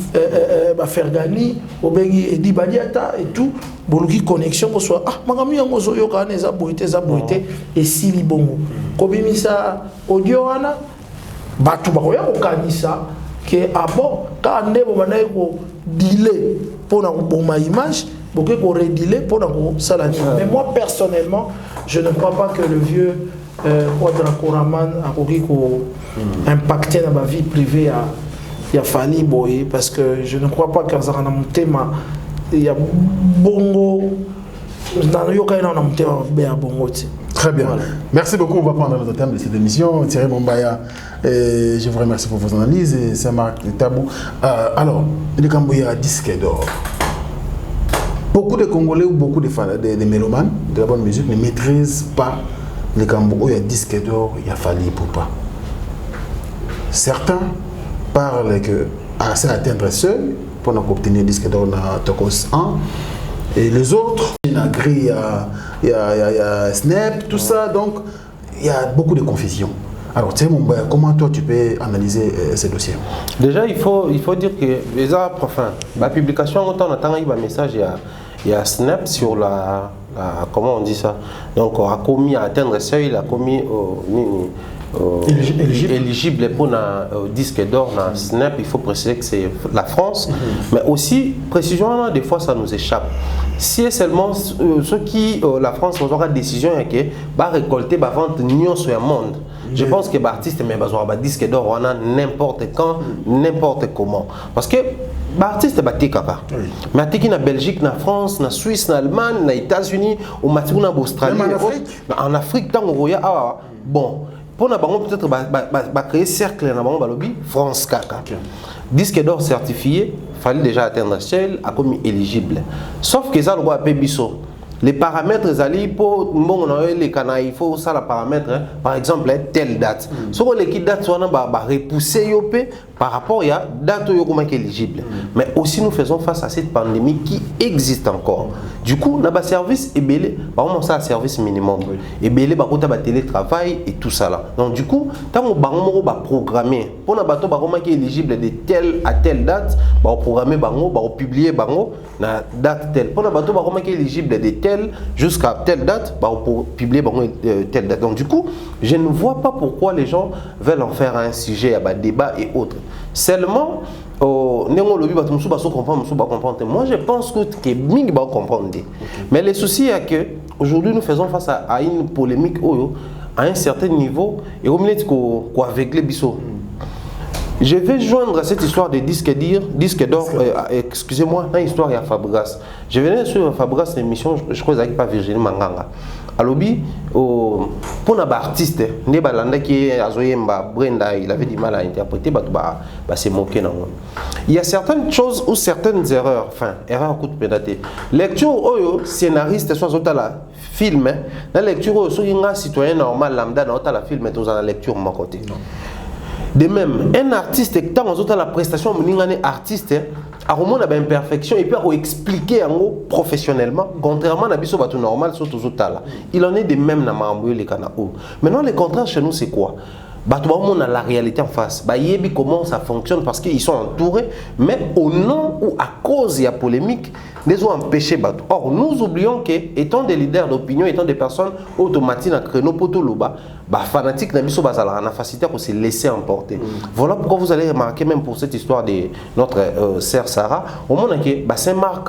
Fergani, Obengi Edi Badiata et tout. Boluki connexion pour soit magami yango yo kana za boité et sili bongo. Kobimisa audio wana batu bakoya kokanisa que bon quand ndebo banaye ko delay pour na bomba image beaucoup ko redilé pour na ko salani. Mais moi personnellement, je ne crois pas que le vieux Quadra Koraman a impacté dans ma vie privée à Fally Boy parce que je ne crois pas que ça a monté il y a bongo dans le cas on a monté bongo. Très bien. Voilà. Merci beaucoup. On va prendre le thème de cette émission. Thierry Mombaya, je vous remercie pour vos analyses. Et c'est Marc Tabou. Alors, le Cambouya disque d'or. Beaucoup de Congolais ou beaucoup de mélomanes de la bonne musique ne maîtrisent pas le Cambouya disque d'or. Il y a Fally Ipupa. Certains parlent que c'est atteindre seul pour obtenir le disque d'or dans Tokos 1. Et les autres, il y a Snap, tout ça, donc il y a beaucoup de confusion. Alors, comment toi tu peux analyser ces dossiers? Déjà, il faut dire que les enfin, la publication, on attend un message, il y a Snap sur la comment on dit ça? Donc, on a commis à atteindre le seuil, il a commis éligible pour un disque d'or dans Snap. Il faut préciser que c'est la France, mais aussi précision des fois ça nous échappe. Si seulement ceux qui la France ont une décision qui va récolter va vendre union sur le monde. Je pense que les artistes mais un disque d'or on a n'importe quand n'importe comment parce que l'artiste est kaka. Mais qui na Belgique, na France, na Suisse, na Allemagne, na États-Unis, au Mathieu en Australie, en Afrique tant qu'on bon. Pour na bango peut-être créer cercle na bango balobi France kaka. Disque d'or certifié, fallait déjà atteindre le ciel a comme éligible. Sauf que ça le roi biso. Les paramètres ali pour bon les cana il faut ça la paramètre par exemple telle date. Sur les qui date on va repousser yopé par rapport à date yo comment éligible. Mais aussi nous faisons face à cette pandémie qui existe encore. Du coup, là bas service est belé, par ça service minimum. Et belé ba kota ba télétravail et tout ça là. Donc du coup, tant on bango ba programmer pour na bato ba comment qui éligible de telle à telle date, ba programmer bango, ba publier bango na date telle. Pour na bato ba comment qui éligible de telle jusqu'à telle date, ba publier bango telle date. Donc du coup, je ne vois pas pourquoi les gens veulent en faire un sujet à débat et autres. Seulement moi je pense que Ming va comprendre. Mais le souci est que aujourd'hui nous faisons face à une polémique à un certain niveau et au milieu avec les bisous. Je vais joindre à cette histoire de disque d'or, excusez-moi, une histoire à Fabregas. Je venais sur Fabregas l'émission, je crois que pas Virginie Manganga. À l'objet, pour un artiste, Nebalanda qui est Azoyemba, Brenda, il avait du mal à interpréter, c'est moqué. Il y a certaines choses ou certaines erreurs, enfin, erreurs coup de pédaté. Lecture, scénariste, soit la film, la lecture, sur un citoyen normal, lambda, dans la film, dans la lecture, mon côté. De même, un artiste, quand on a la prestation, un artiste, a une imperfection et puis à expliquer professionnellement, contrairement à biso bateau normal, surtout il en est de même dans les canaux. Maintenant, le contraire chez nous, c'est quoi? On a la réalité en face. Comment ça fonctionne parce qu'ils sont entourés, mais au nom ou à cause de la polémique, les ont empêchés. Or, nous oublions que, étant des leaders d'opinion, étant des personnes automatiques dans le créneau potoloba, fanatiques n'a la facilité pour se laisser emporter. Voilà pourquoi vous allez remarquer, même pour cette histoire de notre sœur Sarah, au moment où Saint-Marc,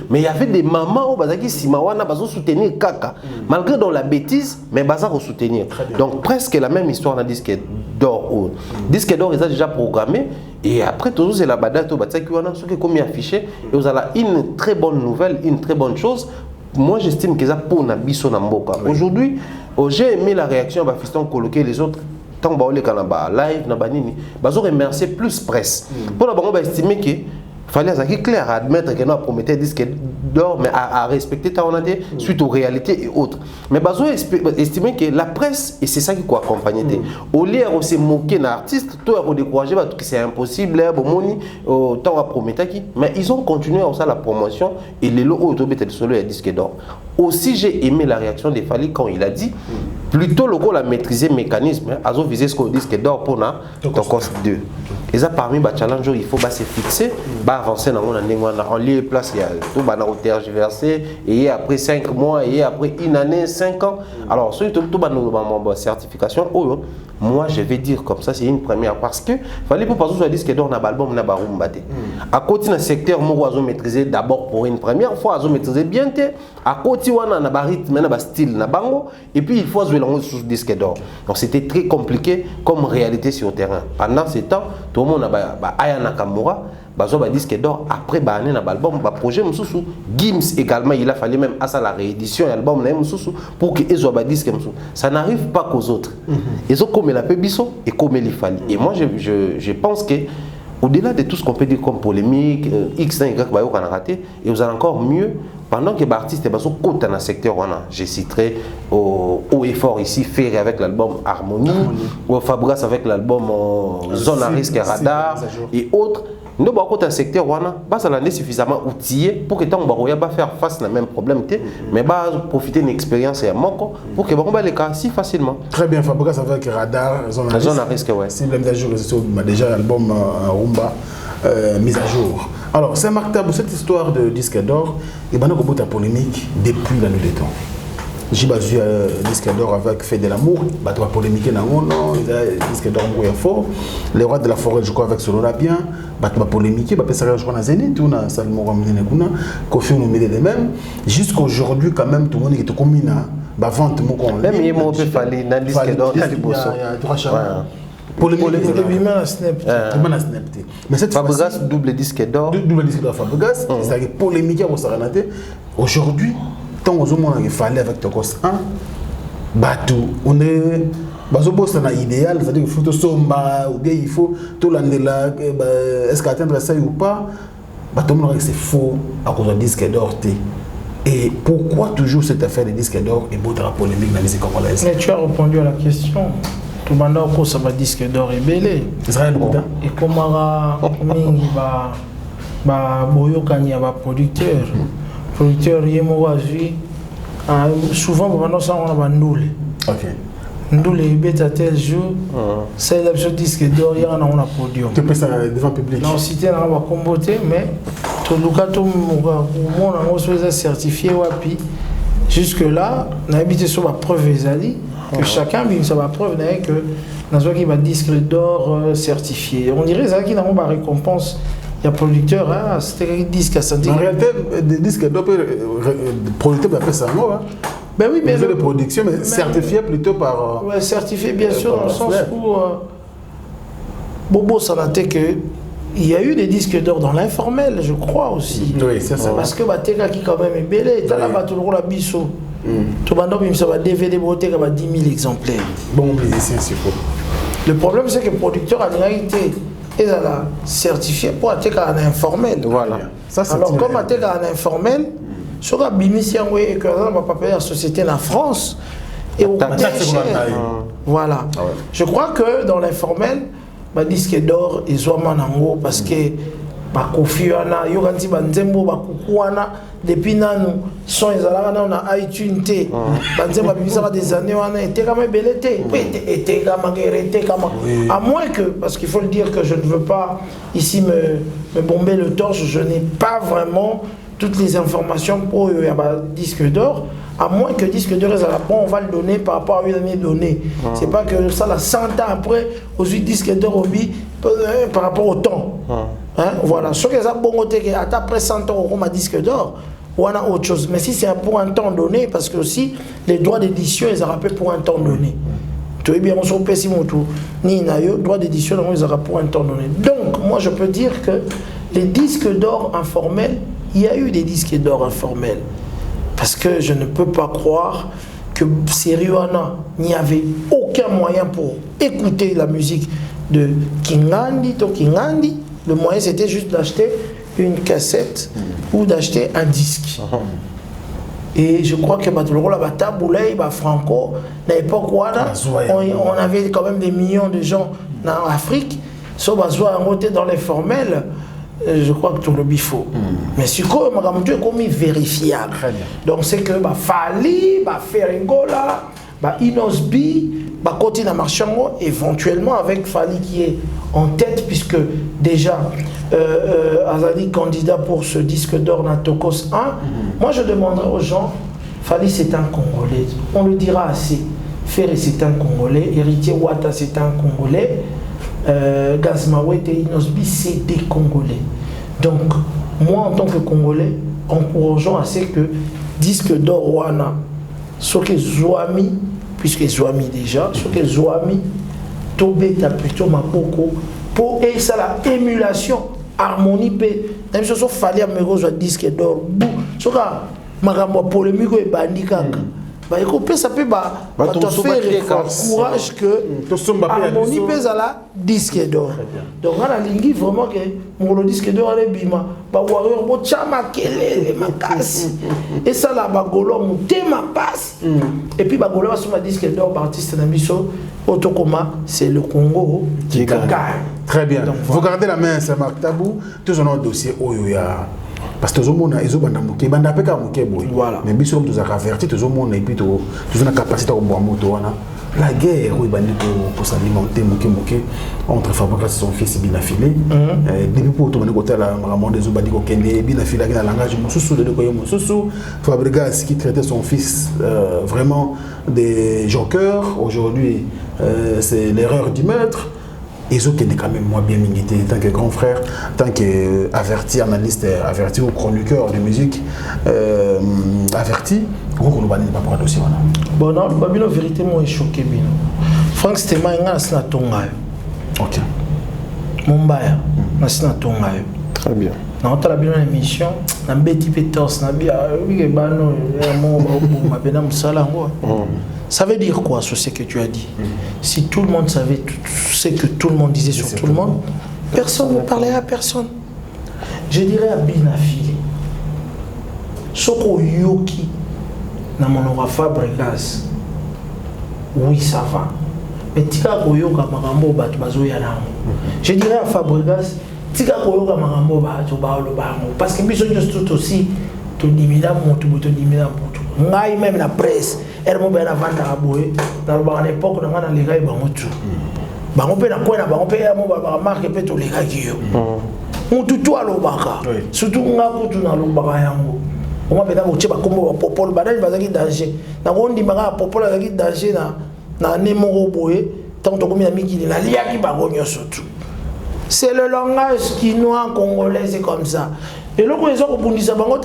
mais il y avait des mamans qui soutenaient Kaka, malgré dans la bêtise, mais ils soutenir. Donc, presque la même histoire dans le disque d'or. Le disque d'or, ils ont déjà programmé. Et après, tout c'est la badate, ceux qui ont affiché, et vous avez une très bonne nouvelle, une très bonne chose. Moi, j'estime que ça pour Nabiso Namboka. Aujourd'hui, j'ai aimé la réaction de Fiston coloquer les autres. Tant que vous live, vous remercier plus presse. Pour la banque, estimer que fallait être clair à admettre que nous avons prometté un disque d'or, mais à respecter ta honnêteté suite aux réalités et autres. Mais bazo estimer que la presse, et c'est ça qui peut accompagner. Au lieu de se moquer d'un artiste, tout a découragé que c'est impossible, tant à promettre qui. Mais ils ont continué à faire la promotion et les lots autour de solo et disque d'or. Aussi, j'ai aimé la réaction de Fali quand il a dit plutôt le rôle à maîtriser le mécanisme, à viser ce qu'on disque d'or pour na Tokos 2. Et ça, parmi les challenges, il faut se fixer, avancer dans en lieu et place, il y a tout tergiversé, et après 5 mois, et après une année, 5 ans. Alors, sur tout la certification, moi je vais dire comme ça, c'est une première parce que fallait pour passer sur le disque d'or dans l'album na barumbate. À côté dans secteur moi je maîtriser d'abord pour une première fois, je maîtriser bien à côté wana na rythme na style na bango et puis il faut jouer sur le disque d'or. Donc c'était très compliqué comme réalité sur le terrain. Pendant ce temps, tout le monde a Aya Nakamura bazo ba disque d'or après ba année na album ba projet mususu Gims également il a fallu même à ça la réédition album na mususu pour que ezo ba disque mususu ça n'arrive pas qu'aux autres ils ont comme la pébiso et comme il fallait et moi je pense que au-delà de tout ce qu'on peut dire comme polémique X y ba yo kana raté et vous allez encore mieux pendant que les artistes bazo côté dans le secteur je citerai au effort ici Ferré avec l'album Harmonie ou Fabregas avec l'album Zone à risque radar et autres. Nous avons un secteur qui est suffisamment outillé pour que tant que va faire face à même problème, mais profiter d'une expérience et pour que vous les cas si facilement. Très bien, Fabregas avec radar, zone à risque, ouais. Si mise à jour, déjà l'album Rumba mise à jour. Alors, Saint-Marc Tabou, cette histoire de disque d'or, il y a une polémique depuis la nuit des temps. J'ai battu un disque d'or avec Fait de l'amour, bah tu vas polémiquer dans mon nom, disque d'or est fort. Les rois de la forêt, je crois avec Solora bien, bah tu vas polémiquer, bah ça je crois dans Zénith, on a Salmo Ramene Kuna, Kofi on met les mêmes. Jusqu'à aujourd'hui quand même tout le monde est combine, bah vente mon con. Même il m'a fallu dans disque d'or, il y a du bosso. Polémique. Mais cette Fabregas double disque d'or. Double disque d'or Fabregas, c'est polémique à Bossaranaté. Aujourd'hui. Tant aux hommes il fallait avec Tokos 1 bateau on est un idéal c'est-à-dire qu'il faut tout somba ou bien il faut tout l'andela est-ce qu'atteindre ça ou pas bateau c'est faux à cause du disque d'or et pourquoi toujours cette affaire de disque d'or et beaucoup de polémique dans la musique congolaise. Mais tu as répondu à la question tout le monde a ça va disque d'or et belé Israël Bouddha et comment mingi boyo kanya ba producteur souvent on a ndoule. Ndoule il à tel jour, c'est le disque d'or, il y a un podium. Tu peux ça devant le public. Non, si tu as un comboté, mais tout le cas, tout le monde a certifié. Jusque là, on a habité sur la preuve que chacun a sur la preuve que dans un disque d'or certifié. On dirait ça qu'il a une récompense. Il y a producteur, c'était un disque à santé. En réalité, des disques d'or, producteur peut faire ça, non? Ben oui, mais de production, mais certifié plutôt par. Ouais, certifié bien sûr dans le sens où Bobo Sanate que il y a eu des disques d'or dans l'informel, je crois aussi. Oui, c'est ça. Parce que Bateka qui quand même est belé, t'as là tout le rôle à Bissot. Tout le monde ça va DVD beauté comme 10 000 exemplaires. Bon musicien, s'il faut. Le problème c'est que le producteur a réalité ils ont certifié pour Ateka en informel. Voilà. Ça, c'est alors comme Ateka en informel, sur la Bimissi et que on va pas payer la société en France et au voilà. Ah ouais. Je crois que dans l'informel, bah disque d'or et Zoama Nango parce que bah Kofiana, Yoganti Banzembo, bah Kukuana, depuis nanu, son ezalaka na on iTunes té, Banzembo bibisaka des années on a été comme belleté, était comme guérité comme à moins que parce qu'il faut le dire que je ne veux pas ici me bomber le torse, je n'ai pas vraiment toutes les informations pour il y a disque d'or. À moins que disque d'or, bon, on va le donner par rapport à une année donnée. C'est pas que ça, la 100 ans après, aux 8 disques d'or par rapport au temps. Hein? Voilà. Ce que ça, bon, après 100 ans, on a disque d'or, on a autre chose. Mais si c'est pour un temps donné, parce que aussi, les droits d'édition, ils rappellent pour un temps donné. Tu vois bien, on s'en pèse ni droits d'édition, ils rappellent pour un temps donné. Donc, moi, je peux dire que les disques d'or informels, il y a eu des disques d'or informels. Parce que je ne peux pas croire que Seriwana n'y avait aucun moyen pour écouter la musique de Kingandi, Tokingandi. Le moyen c'était juste d'acheter une cassette ou d'acheter un disque. Et je crois que Franco, à l'époque on avait quand même des millions de gens en Afrique, sauf dans les formels. Je crois que tout le bifo. Mais si quoi, je suis comme vérifiable. Donc c'est que Fali, Ferringola, Inosbi, Kotina Marchango, éventuellement avec Fali qui est en tête, puisque déjà Azali candidat pour ce disque d'or dans Tokos 1. Moi je demanderai aux gens, Fali c'est un Congolais, on le dira assez. Ferré c'est un Congolais, Héritier Ouattara c'est un Congolais. Gazmawete et Inosbi, c'est des Congolais. Donc, moi en tant que Congolais, encourageons assez que disque d'or Wana, ce que Zouami, puisque Zouami déjà, ce que Zouami, Tobeta plutôt Mapoko, pour et ça la émulation, harmonie, même si ça fallait à me disque d'or, ce que ma polémique est bandikaka. Bah écoute, ça peut courage que harmonie pèse à la disque d'or. Donc on a l'ingui vraiment que mon disque d'or est bima. Bah warrior bo chama kelele makasi. Et ça là bah golo mon thème passe. Et puis bah golo sur ma disque d'or artiste Namiso Otokoma, c'est le Congo qui gagne. Très bien. Donc, vous gardez la main, c'est Marc Tabou. Tous on a un dossier Oyoya. Parce que tout le monde a des banda banda peka muke boy. Voilà. Mais bisous nous a averti tout le monde et puis tout une capacité au bois moto wana. La guerre oui bandi pour s'alimenter muke entre Fabregas et son fils Binafilé. Depuis pour tout le côté la maman des obadi ko kende Binafilé avec la langage mususu de ko mususu Fabregas qui traitait son fils vraiment des jockers. Aujourd'hui c'est l'erreur du maître. Et ce qui est quand même moi bien milité, tant que grand frère, tant qu'averti analyste, averti au chroniqueur de musique, averti, on ne va pas pour dossier. Bon, non, la vérité, moi, je suis choqué. Franck Stéma, il y a un tonga. Ok. Mumbaya, il y a un tonga. Très bien. Dans la bien émission, dans le petit pétos, dans ça veut dire quoi sur ce que tu as dit? Si tout le monde savait tout ce que tout le monde disait sur tout le monde, personne ne parlait à personne. Je dirais à Binafilé, Soko Yoki, dans mon nom Fabregas, oui ça va. Mais Tika Koyoka Marambo Batbazoya. Je dirais à Fabregas, Tika Koyoka Marambo Batbazoya. Parce que nous sommes tout aussi, tout dimina, tout dimina, tout. Même la presse. Elle m'a bien avant d'abouer dans l'époque où on a les gars bango tout bango pe na quoi na bango pe mo ba marque pe to les gars qui yo on tout à l'obaka surtout on a tout na l'obaka yango on m'a bien ko tcheba kombo ba popol badali bazaki danger na ngondi maka popol bazaki danger na nemoro boye tant to komi na miki na liaki bango surtout c'est le langage quinois congolais c'est comme ça Et là, quand ils ont répondu ça, ils ont dit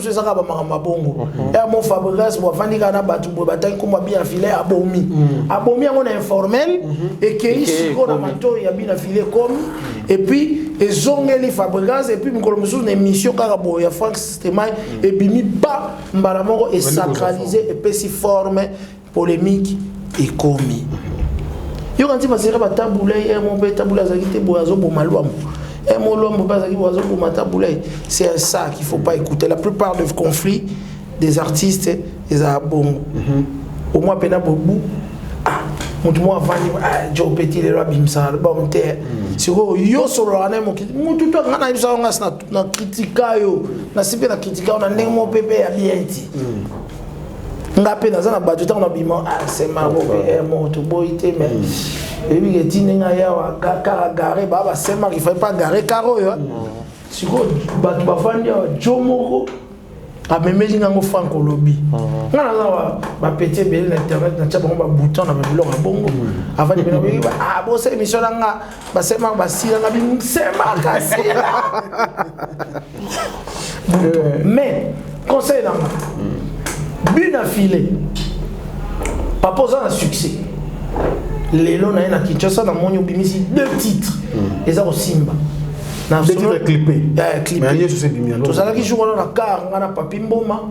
que ça va bongo. Et à mon Fabregas, ils ont dit que ça va bien filer à Bomi. À Bomi, on est informel et qu'il y a bien filé comme. Et puis, ils ont dit Fabregas et puis ils ont dit une émission il y a Franck Stémaï et puis Mbalamongo est sacralisé et puis si forme polémique et commis. Ils ont dit que ça va tabouler et mon père tabouler ça qui était boazo pour malouam. C'est ça qu'il ne faut pas écouter. La plupart des conflits des artistes, ils ont bon. Au moins, il y a beaucoup. Moi, avant, je petit les rois bimsa, bon terre. Si vous yo solo ane mo tout toi ngana ibisa na critica yo, na sipe na critica on a ndenge mo pepe ya bien ti. Ngape na zana ba tout on a bima c'est marro mo to boité mais et puis il dit nga ya wa garé ba c'est marro il faut pas garer caro yo. Si vous ba tu ba fandi jomoko a même dit ngo franco lobby ngana na ba pété bel internet na tchaba ba bouton na ba biloko bongo avant de venir ah bon c'est émission nga ba c'est marro ba si nga bi c'est marro mais conseil là bien affilé pas posant un succès les lots na Kinshasa na monyo bimisi 2 titres et ça au Simba na titres clippés mais sur ces bimia tout ça là qui joue dans la car on a papi mboma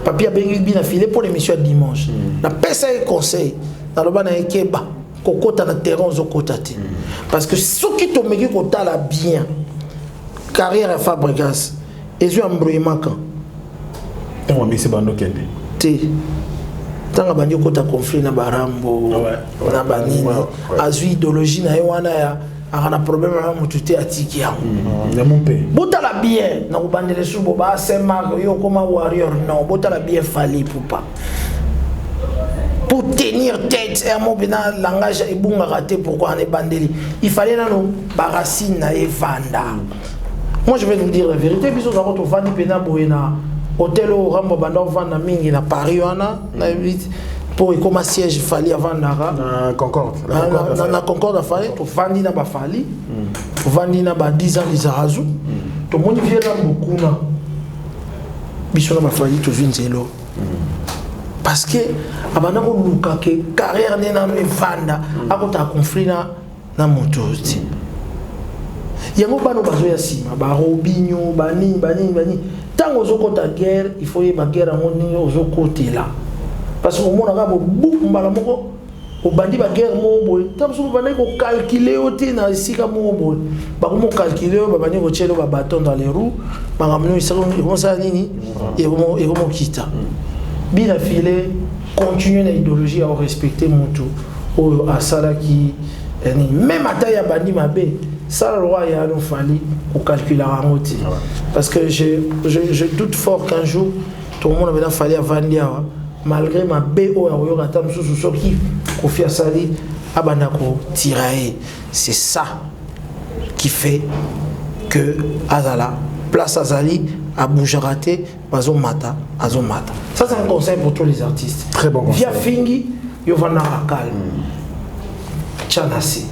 papi a bien affilé pour l'émission dimanche na pesa et conseil na loba na ekeba kokota na terrain zo kotate parce que ceux qui te meki kota la bien carrière à Fabregas et eu embrouillement quand on va bando kende té tanga banyo kota conflit na barambo na banini azu idéologie na wana ya a problème na mututé atiki ya mon père botala bien na kubandele subo ba sema yo comme warrior non botala bien fali pour tenir tête et mon bina langage et bunga raté pourquoi on est bandeli il fallait na no baracine na evanda. Moi je vais vous dire la vérité biso za ko to vandi pena boena hôtel au Rambo Bandor Vanda Mingi na Paris pour comme siège fallait avant na Concorde na Concorde a fallu to vandi na ba fali to vandi na ba 10 ans les arazu to moni vient na beaucoup na biso na ba fali to vinzelo parce que abana ko luka ke carrière na vanda akota conflit na motosti yango bano bazo ya sima ba Robinho bani tant aux autres guerre il faut y guerre aux autres là parce que au monde a beaucoup malamoko au bandi ba guerre mo boy tant so bana ko calculer oti na sika mo boy ba ko calculer ba bani ko chelo ba bâton dans les roues ba ngamno ils ça nini et comment quitta bien affilé continuer l'idéologie à respecter mon tout au à sala qui même à taille bandi mabe ça le roi ya no fali au calculer en route parce que je doute fort qu'un jour tout le monde va fallu avandia malgré ma BO ya yo atam sous soki Kofi Asali abana ko tirailler c'est ça qui fait que Azala place Azali à Boujarate bazomata azomata ça c'est un conseil pour tous les artistes très bon conseil via Fingi yo vana calme Chanasi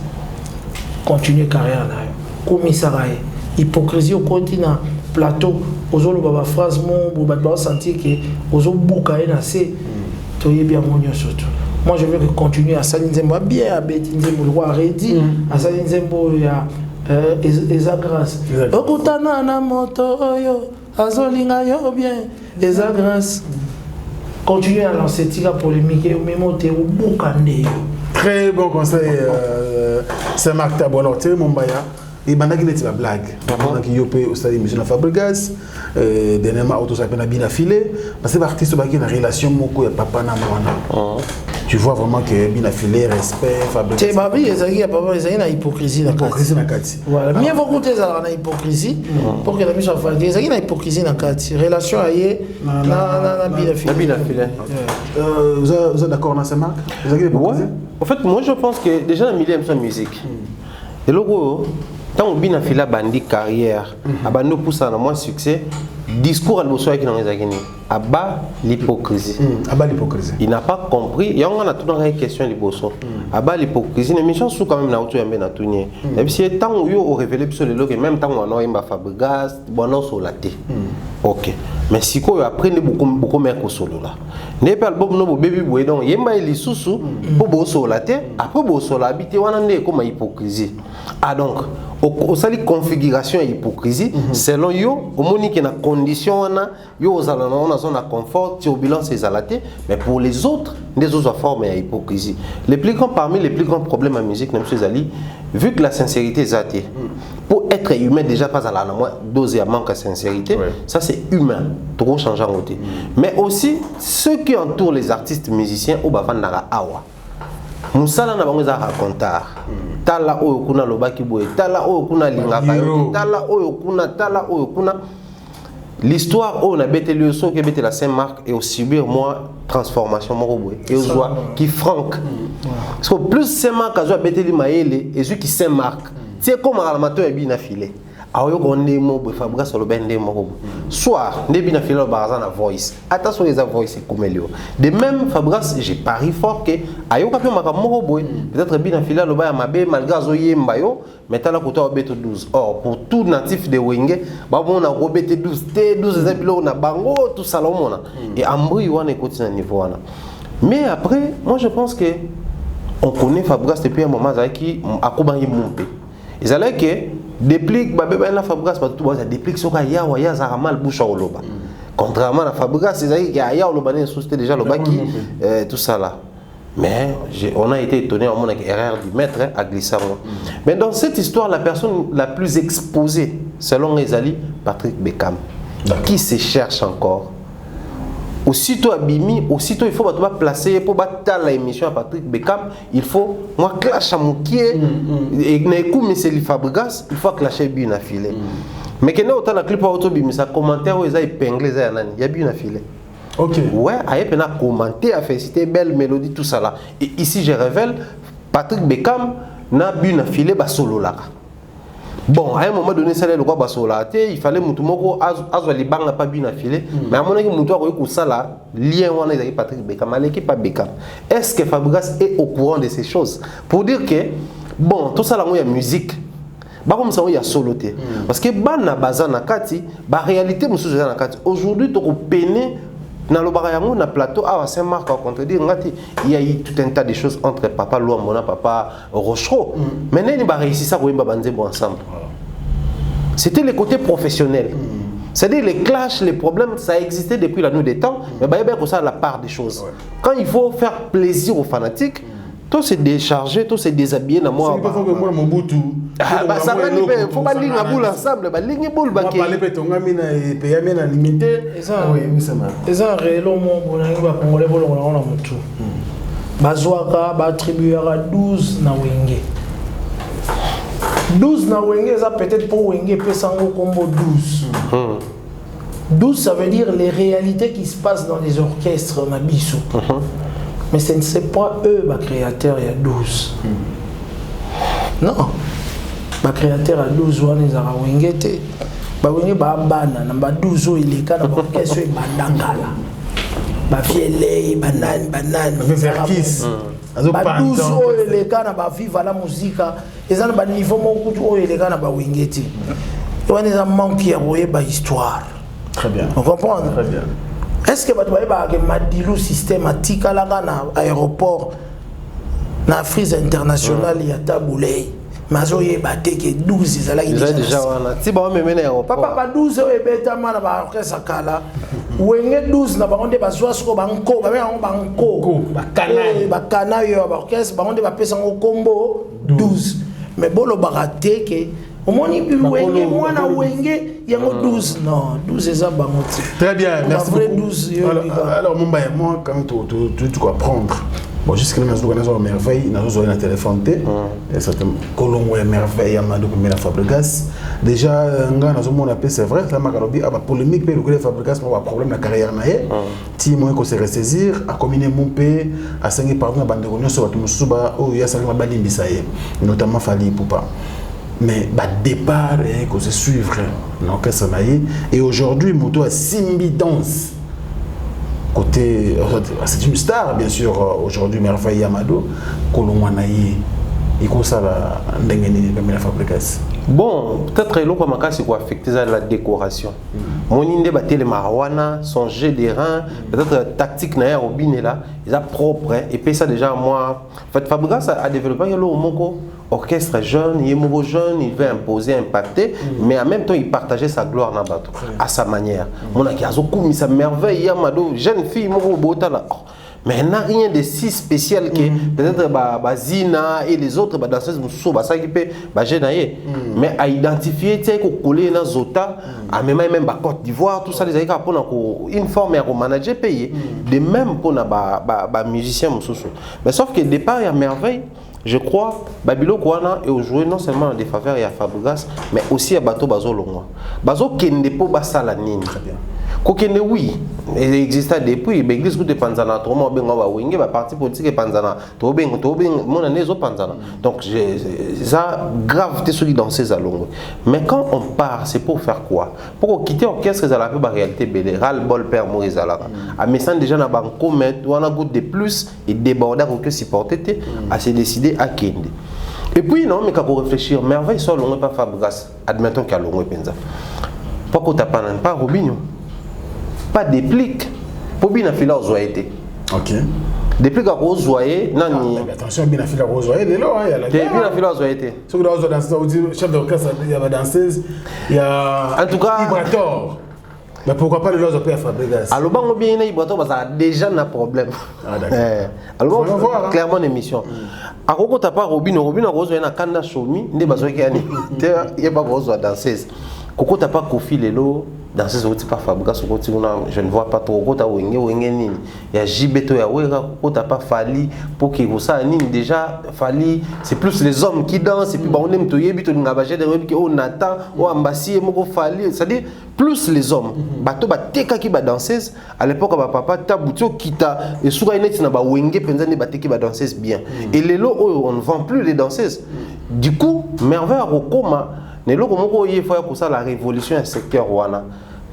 continuer carrière na komisaraye hypocrisie au continent plateau ozolo baba phrase mon ba sentir que ozo buka na c'est toye bien monyo surtout moi je veux continuer à salinzembo bien à betinzembo le roi ready à salinzembo ya eza grâce okutana na moto oyo azolinga yo bien eza grâce continuer à lancer tira polémique au même temps au buka nde. Très bon conseil, c'est Marc Tabou. Alors, tu sais, mon baya, il m'a dit que tu vas blague. Pendant qu'il y a au stade de Mission Fabregas, dernièrement, auto ça a bien affilé. Parce que l'artiste qui a une relation, beaucoup et papa n'a pas. Tu vois vraiment que bien affilé, respect, Fabregas. Tu sais, babi, il y a pas mal d'hypocrisie. Hypocrisie dans Kati. Voilà, mieux vaut écouter ça dans hypocrisie pour que la mission fasse. Il y a une hypocrisie dans Kati. Relation ailleurs, na bien affilé. Vous êtes d'accord dans ce Marc? Vous avez hypocrisie? En fait, moi je pense que déjà dans le milieu de la musique, et le gros, tant qu'on bien fait la bandi carrière, abandon pour ça, moins succès, discours à l'osso qui n'en est abat l'hypocrisie. Abat l'hypocrisie. Il n'a pas compris. Il y a une question de l'osso. Abat l'hypocrisie. Les missions sont quand même là où tu es bien à tout nier. Et puis c'est tant où on révèle sur le log et même tant où on a un Fabregas, bon sur la thé. Ok. Mais si quoi après ne beaucoup mer que solo là. Ne pas le bon no baby boy donc yemba il sous pour bo sur la thé après bo sur la habiter on a comme hypocrisie. Ah donc au sali configuration hypocrisie selon yo au moni qui na condition na yo aux alana on a zone à confort tu au bilan c'est zalaté mais pour les autres formes à hypocrisie. Les plus grands parmi les plus grands problèmes en musique M. Zali vu que la sincérité est athée pour être humain déjà pas à la dose à manque de sincérité ça c'est humain trop changeant côté mais aussi ceux qui entourent les artistes musiciens au bavandara awa musala na bango za racontar tala oyo kuna lobaki boye tala oyo kuna lingaka yo tala oyo kuna l'histoire on a bêté le son qui bêté la Saint-Marc et au subir moi transformation moko boye et au joie qui frank parce que plus Saint-Marc a bêté li maele et celui qui Saint-Marc c'est comme armateur et bien affilé ayo gonde mo boye Fabregas sur le bende moko soit ne bien affilé le barazan na voice attention les voice comme elio de même Fabregas j'ai pari fort que ayo kapio makamoko boye peut-être bien affilé le ba mabe malgré azoyemba yo maintenant la côté obéto 12 or pour tout natif de Wenge ba on a obéto 12 T12 ezabilo na bango tout ça là et ambri wana continue à niveau wana mais après moi je pense que on connaît Fabregas depuis un moment qui a combattu monter ils allaient que déplique babé la Fabregas pas tout ça déplique sur ya wa ya za mal bouche au loba contrairement à Fabregas c'est ça qui a ya au loba ne société déjà loba qui tout ça là mais on a été étonné en mon erreur du maître à glisser mais dans cette histoire la personne la plus exposée selon Ezali Patrick Bekam qui se cherche encore aussitôt abimi aussitôt il faut pas placer pour battre l'émission à Patrick Bekam il faut moi clash à Moukié et n'écoute mais c'est le Fabregas il faut clasher bien affilé mais que autant la clip auto bimi ça commentaire où ils a épinglé ça nani il y a bien affilé ok ouais aïe pena commenter a félicité belle mélodie tout ça là et ici je révèle Patrick Bekam n'a bien affilé ba solo là. Bon, à un moment donné, ça le quoi il fallait mutumoko azo libanga pas bien affilé, mais à mon avis mutuako ko sala lien wana avec Patrick Bekam, l'équipe pas Bekam. Est-ce que Fabregas est au courant de ces choses pour dire que bon, tout ça là il y a musique. Ba comme ça il y a soloté. Parce que bana bazana kati, ba réalité musuzu na kati. Aujourd'hui to ko peiner dans le barayango na plateau à Saint-Marc à contredire ngati il y a eu tout un tas de choses entre papa Luambona papa Rochereau mais n'est pas réussi ça pour banzer ensemble c'était le côté professionnel c'est-à-dire les clashs les problèmes ça existait depuis la nuit des temps mais bah bien que ça la part des choses quand il faut faire plaisir aux fanatiques tout se décharger, tout se déshabiller dans moi. Il faut que moi mon boutou. Ah bah ça va faut pas ligne à boule ensemble, bah ligne boule bah. Parler pétonga mina et payer mina limité. Oui, ça m'a. Et ça réellement mon bonangi ba congolais bolo on a mutu. Bazwaka ba attribuera 12 na Wenge. 12 na Wenge ça peut-être pour Wenge pesango combo 12. 12 ça veut dire les réalités qui se passent dans les orchestres na biso. Mais ce ne sont pas eux, les créateurs, il y a 12. Non. Les créateurs, il y a 12, ils ont wingé. Ils ont 12 ans, il est là, ils ont bandangala. Ils ont banane. Ils ont 12 ans, il est là, ils vivent la musique. Ils ont un niveau où il est là, ils ont wingé. Ils ont manqué à l'histoire. Très bien. On comprend? Très bien. Est-ce que vous avez un madilou systématique à l'aéroport, dans la frise internationale, il y a taboulé, mais il y a 12 déjà. Papa 12 il 12 na bango de bazwa soko banko ba banko bakana yo ba orchestre bango de ba pesa ngo combo 12 mais bolo baraté que au moins Wenge mwana Wenge yango 12 non 12 eza bango. Très bien, merci beaucoup. 12 alors mon bail moi quand tu dois prendre bon jusqu'à nous avons merveille nous avons un téléphone et ça colombo merveille à Madou comme la Fabregas déjà nga nous avons appelé c'est vrai ça m'a carobé à polémique mais le Fabregas moi problème la carrière naé ti moi ko se ressaisir à combiner mon pé à 5 pardon bande réunion sur tout musuba oh ya ça m'a balimbisa notamment Fali Poupa mais départ que se suivre donc ça et aujourd'hui Moto a Simbi danse côté c'est une star bien sûr aujourd'hui Merveille Yamado Kolomanaye et comme ça la fabrication. Bon, peut-être l'eau comme c'est quoi affecter la décoration. Mon inde battait les marijuana, son jet des reins, peut-être la tactique n'a au biné là, ils a propre et puis ça déjà moi. En fait, Fabregas a développé le moko orchestre jeune, il est moko jeune, il veut imposer, impacter, mais en même temps il partageait sa gloire dans bateau à sa manière. Mon aki a zokoumi sa merveille Yamado, jeune fille moko bota là. Mais il n'y a rien de si spécial que peut-être Zina et les autres danseuses ça qui peut mais à identifier tu sais coller dans Zota à même Côte d'Ivoire tout ça les aïka pour une forme à manager payer de même pour les musiciens mais sauf que départ il y a merveille je crois Babilo Kouana est joué non seulement des faveurs et à Fabregas mais aussi à Bato Bazo Longwa Bazo Kende po basala nini Kokende oui, il existe depuis, mais l'église de Panzana, tout le monde a wingé, la parti politique de Panzana, tout le monde a Panzana. Donc, ça grave celui dans ces allons. Mais quand on part, c'est pour faire quoi? Pour quitter l'orchestre, ça la réalité bédérale, bol père Maurice Alara. À Messan déjà dans banco, mais on a goût de plus et déborder pour que supporter, à se décider à Kende. Et puis non, mais quand on réfléchit, merveille soit l'on pas Fabregas, admettons qu'il y a l'on Penza. Pourquoi tu n'as pas Robinho? Pas déplique pour bien filer aux oisetés. OK. Déplique à aux oisetés, non. Attention, bien filer aux oisetés, il y a la guerre. Bien filer aux oisetés. Ce que vous dansez, chef d'orchestre, il y a la danseuse, il y a en tout cas Ibrator. Mais pourquoi pas le loge de Fabregas? Alors bon bien Ibrator parce que déjà un problème. Ah d'accord. Alors clairement une émission. À quoi tu pas Robinho Rose na kanda shomi, ndé bazoki yani. Il y a pas Rose danseuse. Koko t'as pas Kofi Lelo dans ces outils par Fabregas je ne vois pas trop Kota Wenge Nini il y a Jibeto ya Wera Kota pas Fali pour que ça Nini déjà Fali c'est plus les hommes qui dansent et puis on aime tout yebi to ngabaje de web qui on attend ou ambassadeur moko Fali c'est-à-dire plus les hommes bato ba teka ki ba danseuse à l'époque ba papa tabutio kita et souvent net na ba Wenge penza ne ba teki ba danseuse bien et les lots on ne vend plus les danseuses du coup merveille Rokoma ne loko moko il faut que ça la révolution du secteur rwanda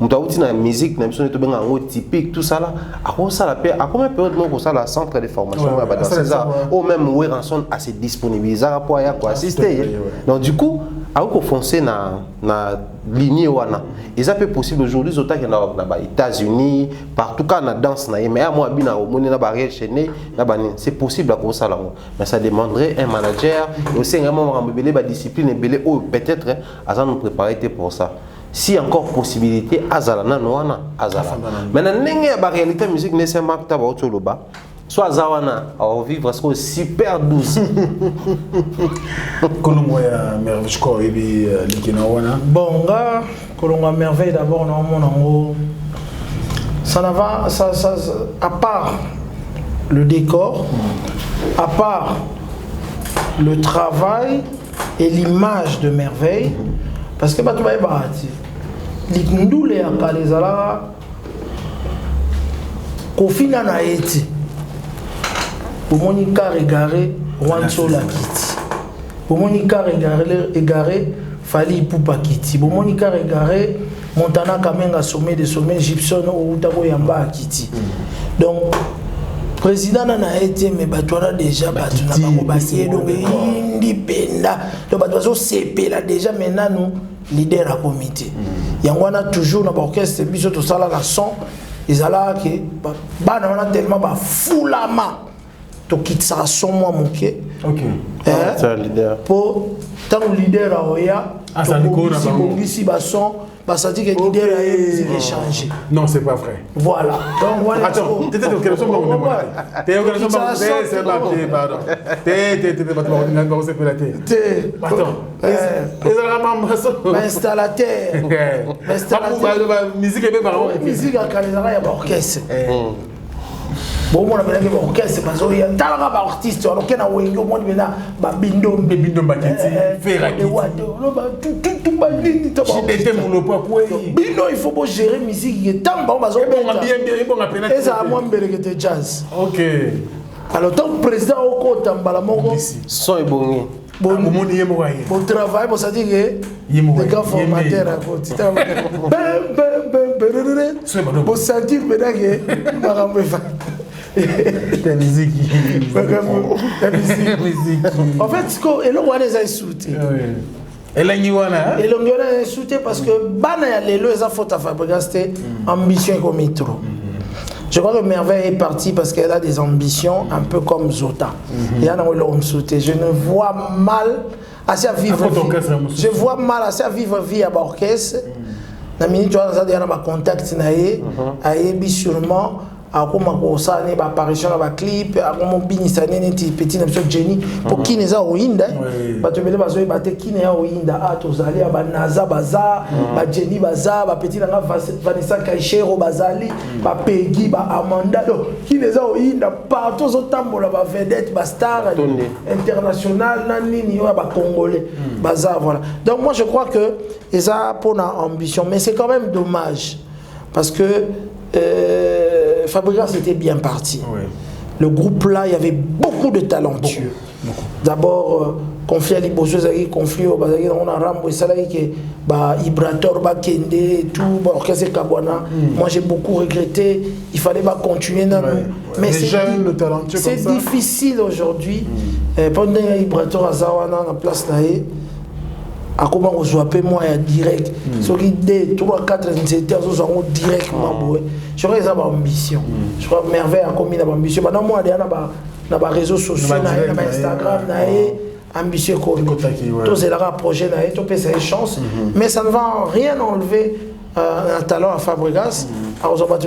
mutauti na musique na biso to benga ngo typique tout ça là à quoi ça la paix à combien période moko ça la centre de formation ba dans ça ou même où rançon à se disponibiliser pour ya quoi assister donc du coup à ko foncer na lignée wana et ça peut possible aujourd'hui zota qui na États-Unis partout quand na danse na mais moi bina au moni na barrière chaîné na bani c'est possible à ça là mais ça demanderait un manager et aussi un membre embelé ba discipline belé ou peut-être à ça nous préparer pour ça si encore possibilité azala na wana azala maintenant ndenge ba réalité musique ne c'est marque ta ba otoloba soit zawana à vivre ce super douce Kolongo ya merveille je crois et puis likina wana bon nga Kolongo merveille d'abord na monango ça n'a pas ça à part le décor à part le travail et l'image de merveille parce que bato baye bahati likundule ya kalezala kofina na eti bomoni car égaré Wanso la kiti bomoni car égaré Fali Ipupa kiti bomoni car égaré Montana Kamenga sommet des sommets Gibson ou Utabo Yamba kiti donc président na eti mais batona déjà batuna bango basie donc indépendant donc bato CP là déjà maintenant nous leader à comité yangwana toujours na orchestre biso to sala la son ezala ke bana wana tellement ba fulama to kitsa son moi moké OK c'est un leader pour tant leader a oya ça ici ba son bah ça dit que leader a musique échangé non c'est pas vrai voilà donc voilà attends t'étais dans quelle chanson on demande t'es organisé c'est pas pardon t'es pas on s'est pélaté attends installateur musique est bien musique à Kalezara ya orchestre bon on a bien que orchestre parce qu'il y a talaka ba artiste alors qu'il y a wengo moi bena ba bindo bakiti faire tout ba dit to bindo il faut gérer musique qui tant ba bazo bien et ça moi mbele que jazz OK alors tant président au kota mbala moko son ebongi Bon travail, ça dit que les gars formateurs à côté. Bon sentir maintenant que la musique. En fait, et là, on les a insultés. Et là, on a insulté parce que Bana les lois à faute à fabriquer, c'était ambition comme trop. Je crois que Merveille est partie parce qu'elle a des ambitions un peu comme Zota. Et là, on l'a insulté. Je ne vois mal assez à vivre. Je vois mal assez à vivre vie à l'orchestre. La minute où on a un contact, il sûrement. Comme ça, il y a apparition dans le clip, comme petit Jenny, pour qui n'est pas au Inda, tu me dis qui n'est pas au Inda, tu as allé à Naza Baza, Jenny Baza, petit Vanessa Kaishero Bazali, Peggy, Amanda, qui n'est pas au Inda, partout au temps, la vedette, star international, Nani, Congolais, Baza, voilà. Donc moi je crois que ça pour une ambition, mais c'est quand même dommage parce que Fabregas était bien parti. Oui. Le groupe là, il y avait beaucoup de talentueux. D'abord, conflit à l'Iboso, conflit au Bazagi, on a Rambo et Salari qui est Ibrator, Bakende et tout, orchestre Kabwana. Moi j'ai beaucoup regretté, il fallait continuer. Mais les jeunes, le talentueux c'est difficile aujourd'hui. Pendant Ibrator Azawana, en place là, à comment on soit moi direct sur l'idée 3 4 17 heures directement je crois que ça ambition je crois que Merveille a commis l'ambition maintenant moi dans les réseaux sociaux dans Instagram ambitieux comme tout c'est là projet là tout peut ça chance mais ça ne va rien enlever un talent à Fabregas alors on va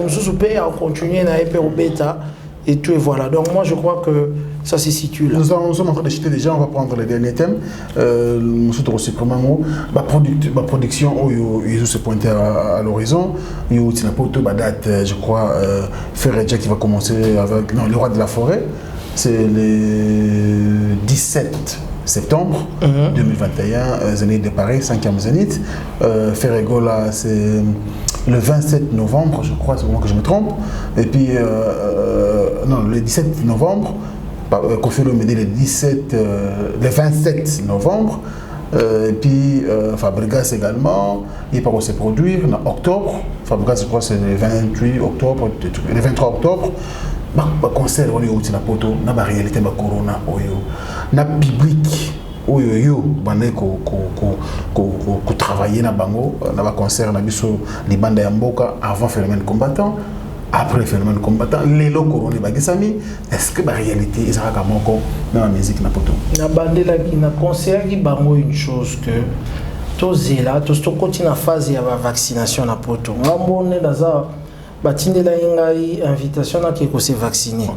continuer à épée au bêta et tout et voilà. Donc moi je crois que ça se situe là. Nous sommes en train de chuter déjà, on va prendre le dernier thème. Nous sommes aussi premièrement ma production où ils se pointé à l'horizon. Il y a aussi une date, je crois, Ferreja qui va commencer avec le roi de la forêt. C'est le 17 septembre 2021, Zénith de Paris, 5e Zénith. Ferregola, c'est le 27 novembre, je crois, c'est le moment que je me trompe. Et puis, non, le 17 novembre, Kofi Olomide le 27 novembre. Et puis, Fabregas également, il va se produire en octobre. Fabregas, je crois, c'est le 28 octobre, le 23 octobre. Le concert, on est au Tinapoto, on a la réalité de la corona, on a le public. Oyo bande ko travailler na bango na ba concert na biso libanda ya mboka avant phénomène combattant après phénomène combattant les locaux on est bagisami est-ce que la réalité est ça comme dans la musique na poto na bande la qui na concert qui bango une chose que tous là tous continue na phase ya vaccination na poto on est dans ça batindela ingai invitation na ko se vacciner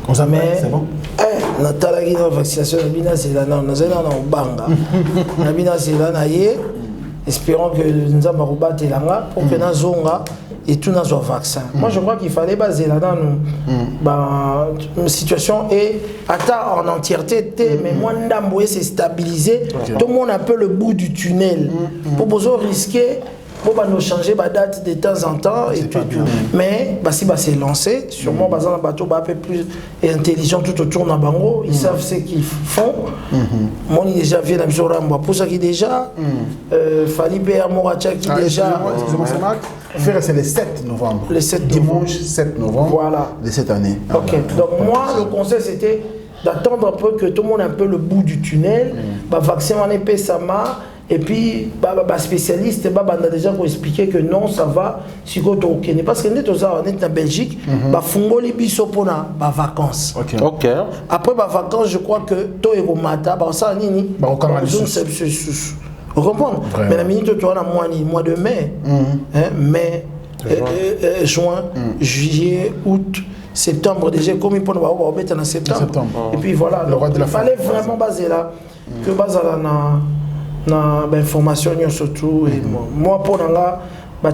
on s'appelle c'est bon natalaki na vaccination na bina zela na nazali na obanga na bina zela na ye espérons que nzamba robatelanga pour que nazonga et tout nazwa vaccin. Moi je crois qu'il fallait baser là dans une situation et attends en entièreté mais moi ndamboye c'est stabilisé tout le monde a un peu le bout du tunnel pour besoin risquer pour nous changer la date de temps en temps et tout. Mais si c'est lancé, sûrement un bateau un peu plus intelligent tout autour de Bango, ils savent ce qu'ils font. Moi, il déjà vient à Mzoramba, pour ça qui déjà, Falipe Amoracha qui déjà. C'est le 7 novembre. Le 7 dimanche 7 novembre voilà. De cette année. Ok, donc moi, le conseil c'était d'attendre un peu que tout le monde ait un peu le bout du tunnel, vaccin en épée, ça marche. Et puis, spécialiste, on a déjà expliqué que non, ça va, si on est parce que nous sommes en Belgique, on a biso pour les vacances. Ok. Après les vacances, je crois que tout est au matin, ça nini, vous comprenez? Mais la minute tu as mois de mai, mai, juin, juillet, août. Septembre déjà comme il peut nous mettre en septembre. Et puis voilà, il fallait vraiment baser là que baser là na information surtout et moi pour nga je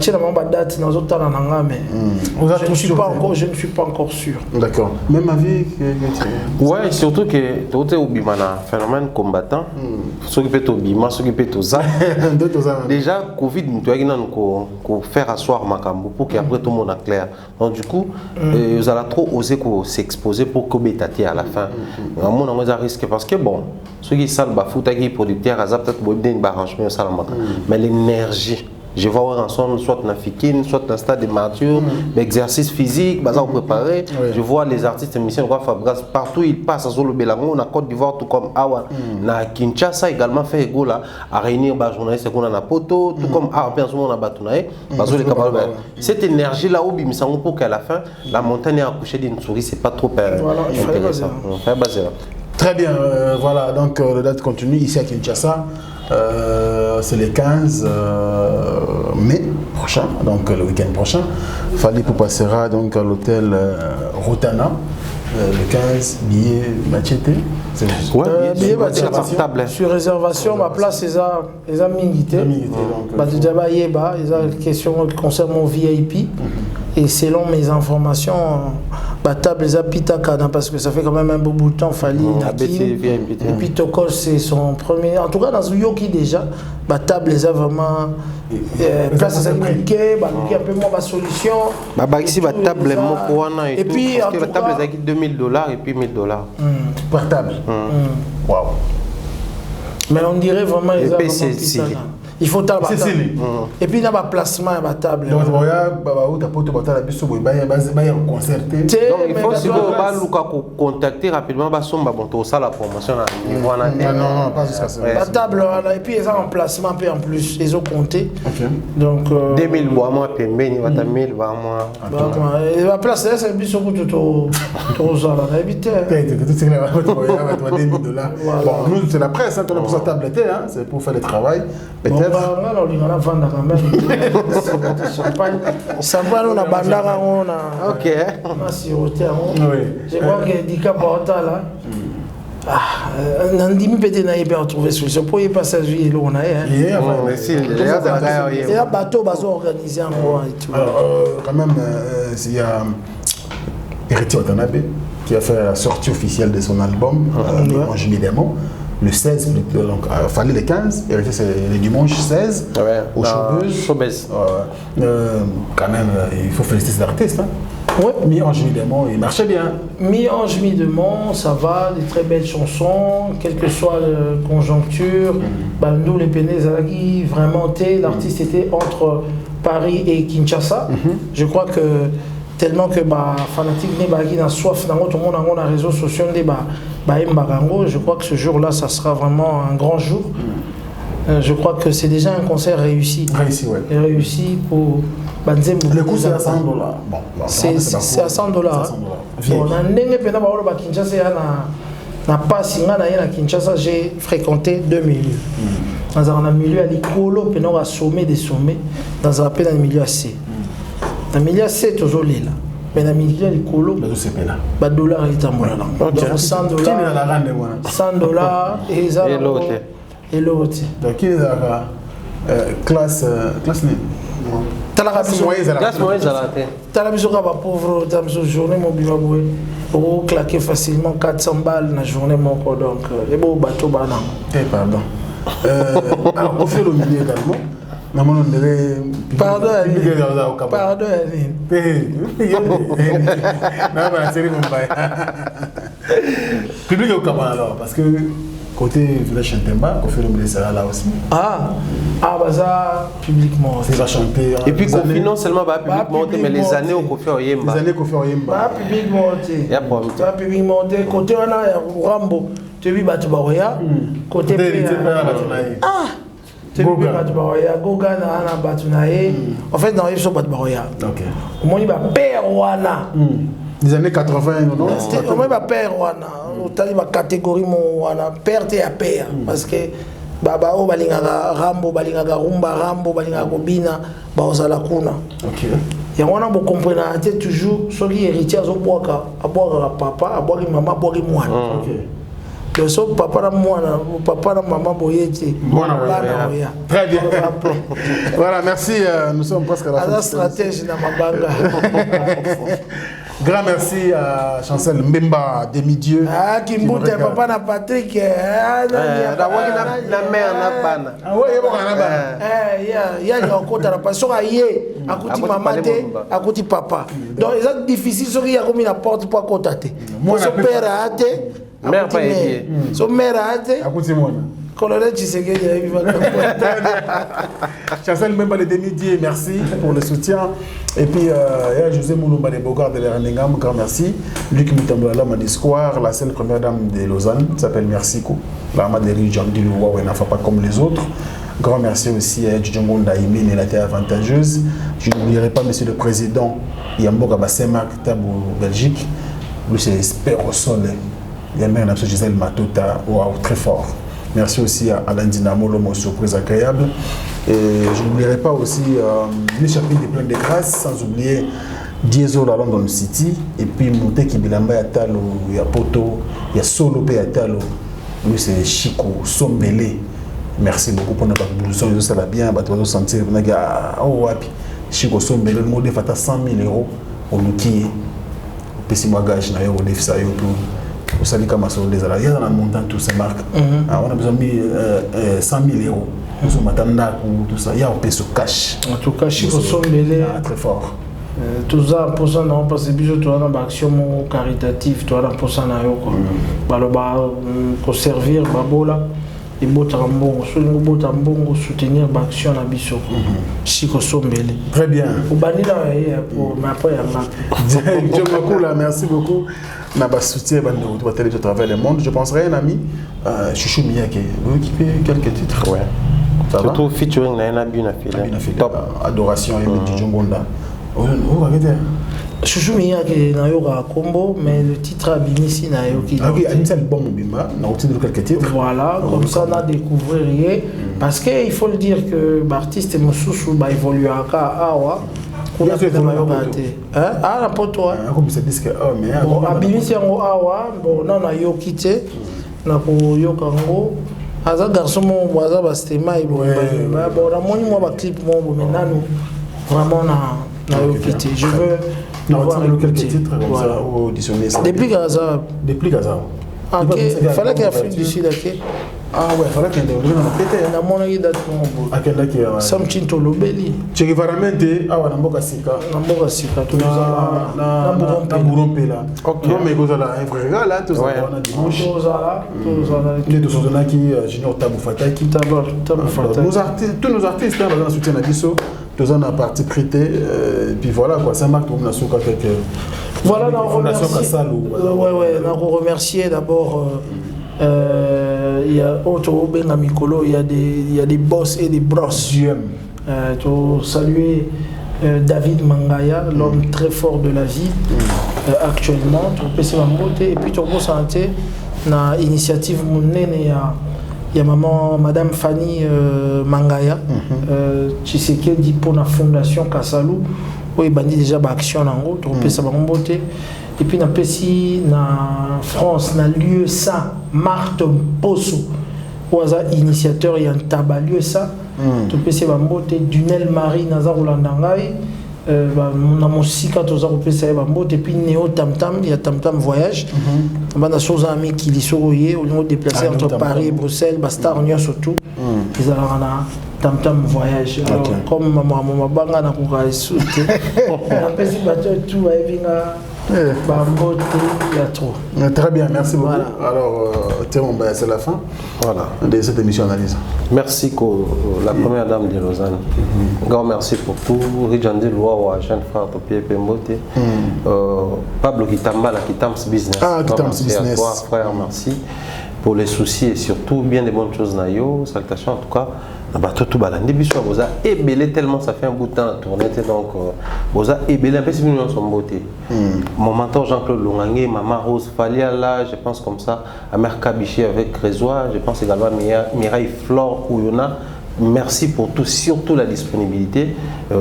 ne suis pas encore sûr. D'accord. Même avis ouais, surtout que tu es un phénomène combattant. Ceux qui peuvent bima, ceux qui peuvent ça. Déjà, Covid, tu as faire asseoir Makambo pour qu'après tout le monde est clair. Donc, du coup, vous allez trop oser s'exposer pour que vous à la fin. On a un risque parce que, bon, ceux qui savent que les producteurs, peut-être qu'ils arrangement, mais l'énergie. Je vais voir ensemble soit dans Fikine, soit dans le stade de mature, l'exercice physique, on préparé. Je vois les artistes émissions, partout ils passent sur le Bélango, on a Côte d'Ivoire, tout comme Awa. Na Kinshasa également fait ego là, à réunir les journalistes qu'on a na poto, tout comme Awa, bien sûr on a Batounaï. Cette énergie là, pour qu'à la fin, la montagne est accouchée d'une souris, c'est pas trop intéressant. Très bien, voilà, donc la date continue ici à Kinshasa. C'est le 15 mai prochain, donc le week-end prochain. Fali passera donc à l'hôtel Rotana. Le 15, billet Machete. Billet Machete. Sur réservation, ma place est à Mingité. Déjà, il y a une question concernant mon VIP. Et selon mes informations, la table est à Pitakana parce que ça fait quand même un beau bout de temps. Fali, et puis Tokos, c'est son premier. En tout cas, dans Yoki déjà, la table est vraiment. Place à Mingité, un peu moins de solution. Ici, la table est et puis, parce que la table est à $2,000 et puis $1,000. Par table. Waouh. Mais on dirait vraiment les il faut tabac. Et puis il y a un placement à la table. Donc il faut si vous contacter rapidement la promotion. Non, pas jusqu'à ça. La table et puis il y a un placement en plus, ils ont compté. Donc 2000 bois moi puis 1000 bois moi. La place là c'est plus beaucoup tout ça là éviter. $2000. Bon, nous c'est la presse, on a pour sa table c'est pour faire le travail. Peut-être on a vendu quand même. Champagne, on a bandara, on a. Ok. On a siroté. Je crois que Dika Porta là. Nandimi peut-être n'a pas trouvé solution. Pour y passer à juillet, on a. Il y a un bateau organisé en roi et tout. Quand même, il y a Héritier Watanabe qui a fait la sortie officielle de son album, Ange Midemo. Le 16, donc il fallait le 15, et c'est le dimanche 16 au Showbiz. Quand même, il faut féliciter cet artiste. Oui, Mi-Ange Mi-Démon, il marchait bien. Mi-Ange Mi-Démon, ça va, des très belles chansons, quelle que soit la conjoncture. Nous, les Pénés Zalagi, vraiment, l'artiste était entre Paris et Kinshasa. Je crois que tellement que fanatique n'est pas soif dans tout le monde dans les réseaux sociaux je crois que ce jour-là ça sera vraiment un grand jour. Je crois que c'est déjà un concert réussi. Réussi pour Banzembo. Le coût c'est à $100. Bon, c'est à $100. Bon, on ndenge pena ba ba Kinshasa na passe na Kinshasa, j'ai fréquenté 2 milieux. Dans un milieu à l'écolo, pena à sommet des sommets, dans un milieu assez. Dans le milieu, c'est toujours là. Mais dans le milieu, il y a $100. $100 et l'autre. Donc, qui est la classe pauvre, journée pour claquer facilement 400 balles dans la journée. Donc, il y a un bateau. Pardon. On fait le milieu également. Pardon, public au Cameroun alors, parce que côté village Chantemba, on fait le milieu sera là aussi. Ça publiquement. Il va chanter. Et puis non seulement publiquement, mais les années au Kofi Oyemba. Les années Kofi Oyemba. Publiquement, côté on a Rambo, tu vis Batubaroya, côté Goga na Batunaye. En fait, dans les choses Batubaroya. Au moins, il va père Wana. Des années 80, non? Au moins, il va père Wana. Il va catégorie mon Wana. Père et à père. Parce que Baba o balingaga Rambo, balingaga Rumba, Rambo, balingaga Gobina, Baozala Kuna. Et on a beaucoup compris toujours ceux qui héritiers à boire papa, à boire maman, à boire moi. donc so papa na mwana papa na maman boyete très bien. Voilà, merci, nous sommes presque à la fin. La stratégie na mabanga. Grand merci à Chancel Mbemba Demi-Dieu. Ah, Kimbouté, papa na Patrick. La mère n'a pas. Ah ouais, il y a un compte à la passion à yé, à côté maman, à côté papa. Donc, c'est difficile, il y a comme une porte pour contacter. Son père a hâté, mère pas aidé. Son mère a hâté. À côté moi. Colonel Tshisekedi, il va Chancel Mbemba le Demi-Dieu, merci pour le soutien. Et puis, il y a José Moulumba de Bogard de l'Erningam, grand merci. Luc Mutambola, Madisquare, la seule première dame de Lausanne, s'appelle Mercico. La Madéry Jean-Di Loua, n'a pas comme les autres. Grand merci aussi à Djongo Ndaïmine et la terre avantageuse. Je n'oublierai pas, monsieur le président, Yamboga Bassemark, Tabou, Belgique. Lui, c'est l'espère au soleil. Il y a même un Gisèle Matota, wow, très fort. Merci aussi à Alain Dinamo, l'homme aux surprises agréables. Et je n'oublierai pas aussi les chapitres des pleins de grâce, sans oublier Diesel à London City, et puis Mouteki Bilamba Yatalo, il y a Poto, il y a Solo Yatalo, lui c'est Chico, Sombele. Merci beaucoup pour notre blouson, ça va bien, tu vas sentir, Chico Sombele, le mot de Fata 100 000 € au Luki, puis si moi gage, je vais faire ça. Vous savez comment ça les a. Il y a dans le montant tous ces marques. On a besoin de 100 000 €. Nous sommes attendants pour tout ça. Il y a un peu de cash. En tout cas, Chico Sombele. Très fort. Tout ça, pour ça, non, parce que tu as une action caritative, tu as une pour ça, pour servir, babola. Et Botambongo, soutenir l'action à Bissot. Chico Sombele. Très bien. Au Banila, pour ma merci beaucoup. On a soutien de travers le monde. Je penserais à un ami, Chouchou Miyake. Vous qui fait quelques titres. Ouais. Surtout featuring Naina Top. Adoration et Djongonda. Vous regardez. Chouchou Miyake n'a eu combo, mais le titre a Binissi n'a eu qui. Ah oui, c'est un bon Mobimba. On a obtenu quelques titres. Voilà, comme ça on a découvert rien. Parce qu'il faut le dire que l'artiste Moussoussou va évoluer à Awa. On a fait de maillot gâté. Ah, la pote, toi. Comme ça dit que mais bon, Binissi en Awa, bon, on a yo quitté. On a pour yo Kango. Aza garçon mon voisin va se témoigner. Bon, on a monté moi clip moi, mais nous vraiment on a yo quitté. Je veux. Non, on a quelques titres comme ça auditionner ça. Depuis Gaza. Depuis Gaza. OK, il fallait qu'il y ait Afrique du Sud OK. Ah ouais, il fallait qu'il y ait on a mon avis date mon à quel là qui est Samchinto Lobeli. Tu vas ramener ah na mboka sika. Na mboka sika tout ça na Burompe là. Non mais goza là frère là tout ça on a dimanche. Tout ça les deux sont là qui Junior Tabou Fataki Tabou Fataki. Nos artistes tous nos artistes là dans soutien à Bisso. Deux ans à partie prêtée, et puis voilà quoi, ça marque pour Nassouka quelques. Voilà, on remercier d'abord. Il y a autre Ben Mikolo, il y a des boss et des brosses. Tu saluer David Mangaya, l'homme très fort de la vie actuellement. Tu peux essayer et puis tu peux sentir na initiative monnaie il y a madame Fanny Mangaya, Tshisekedi pour la fondation Kassalou, où il bandit déjà action en haut, tu peux savoir beauté. Et puis na France, na lieu ça, Marthe Posso, où il initiateur il y a un tabac lieu ça, tu peux savoir beauté Dunel Marie Nazar Oulandangai. Na musika toza kopesa ya bambote puis Néo Tamtam il y a Tamtam voyage bana soza ami qui li soye au niveau déplacer entre Paris et Bruxelles bastar nyo surtout ils allaient na Tamtam voyage alors comme maman banga na kuka souté na pesi bato tout va vinga bambote ya trop. Très bien, merci beaucoup. Voilà. Alors c'est la fin de cette émission analyse. Merci la première dame de Lausanne. Grand merci pour tout. Rijandi Loua, jeune frère Topie Pembote. Pablo Kitambala, Kitams Business. Ah, Kitams Business. Merci à toi, frère, merci pour les soucis et surtout bien des bonnes choses. Nayo, salutations en tout cas. Tout balandi biso boza ébélé tellement ça fait un bout de temps à tourner donc boza ébélé un peu si nous sommes beauté. Mon mentor Jean-Claude Longangé, maman Rose Falia là, je pense comme ça, Amère Kabichi avec Résois, je pense également Mireille Flore Kouyona. Merci pour tout, surtout la disponibilité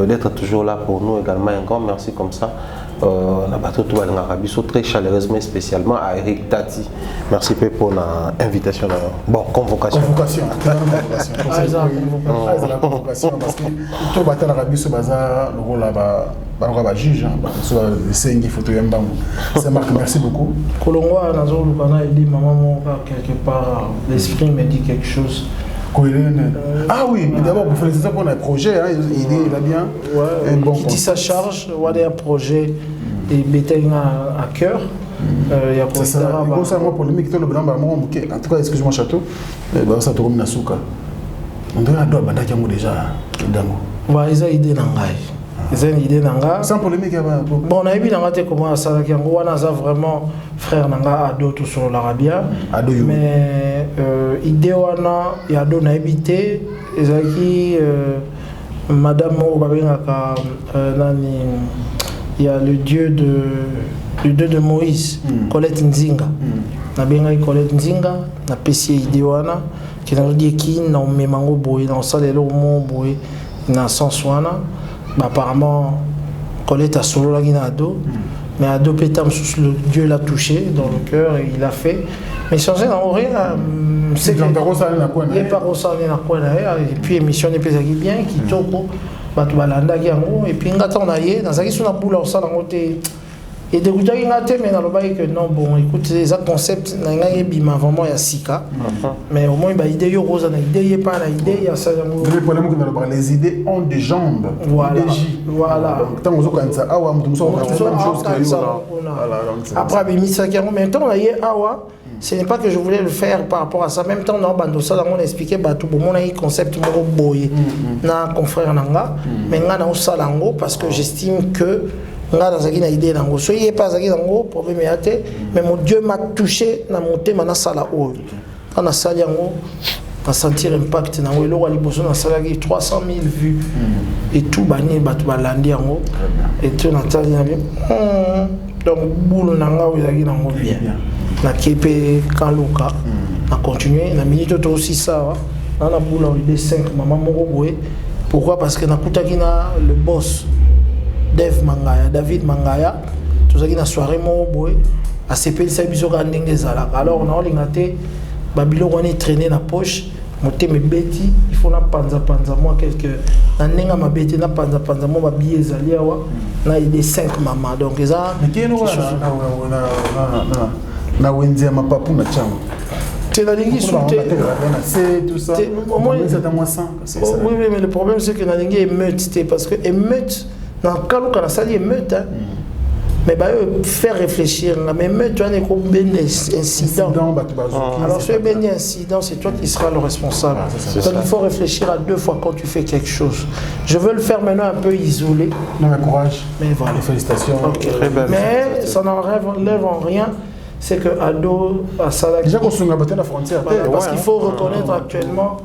d'être toujours là pour nous également un grand merci comme ça. on a battu tout le très chaleureusement, spécialement à Eric Tati. Merci pour l'invitation. Bon, convocation. Convocation. La convocation parce que tout battu l'Arabie sur bazar, le rôle là-bas, le juge, sur les photos c'est Marc, merci beaucoup. Colongoa, Nazo Lukana, il dit maman, quelque part, l'esprit me dit quelque chose. Ah oui, mais d'abord, pour féliciter pour un projet, hein, il a bien. Ouais, un bon qui dit sa charge, on a un projet et bétail à cœur. Il y a c'est ça, il y a une polémique, en tout cas, excuse-moi, Château, ça tourne na souka. On doit déjà. Ouais, ils ont idée d'angaï. Ils ont une idée d'angaï. Sans polémique, bon, on a vu d'angaï comment ça a vraiment frère nanga ado tout sur l'arabia. Mais idée wana il y a deux habité ezaki madame Obabengaka nani il y a le dieu de Moïse Colette Nzinga na benga Colette Nzinga na pesi idée wana qui n'a dit qui na memango boy dans ça les lomo boy na sens wana apparemment Colette a solo la guinado mais ado pétam le Dieu l'a touché dans le cœur et il a fait mais changer en vrai c'est que il est pas ressorti na quoi et puis émission n'est pas bien qui toko batu balanda yango et puis ngata on aille dans ça sur la boule ça dans côté et de goûter ngata mais dans le bail que non bon écoute les concepts na ngai bima vraiment ya sika mais au moins ba idée yo rose na idée y pas na idée ya ça le problème que les idées ont des jambes voilà tant on zo ça awa mutu so même chose que ça après bimisa qui en même temps on aille awa. Ce n'est pas que je voulais le faire par rapport à ça. En même temps, on a expliqué que mon concept boy na confrère nanga, mais nga na salango parce que j'estime que nga dans une idée nango. Soyez pas zaki nango problème yate, mais mon Dieu m'a touché na monter mana sala o. Quand on sali yango, on sentir impact nango et lo ali boso na sala 300 000 vues et tout bani batu balandi yango et tout na tali bien. Donc boulot nanga zaki nango bien. Na kepe kaluka na continuer na minute to aussi ça na na boula idée 5 maman moko boye pourquoi parce que na kutaki na le boss David Mangaya tout ça qui na soirée moko boye a CPL ça biso ka ndenge zala alors on a lingaté babilo on est traîné na poche moté me beti il faut na panza moi quelque na ndenga mabeti na panza moi ba billet zali awa na idée 5 maman donc ça mais qui nous na wendia mapapu na chango c'est la ligne sauté c'est tout ça au moins c'est à moi 100 oui mais le problème c'est que la ligne émeute parce que émeute dans le cas où on a sali émeute mais bah faire réfléchir mais émeute tu as des incidents alors ce ben incident c'est toi qui seras le responsable donc il faut réfléchir à 2 fois quand tu fais quelque chose je veux le faire maintenant un peu isolé non mais courage mais voilà félicitations mais ça n'enlève en rien c'est que Ado à Salah déjà qu'on s'est battu la frontière parce qu'il faut reconnaître actuellement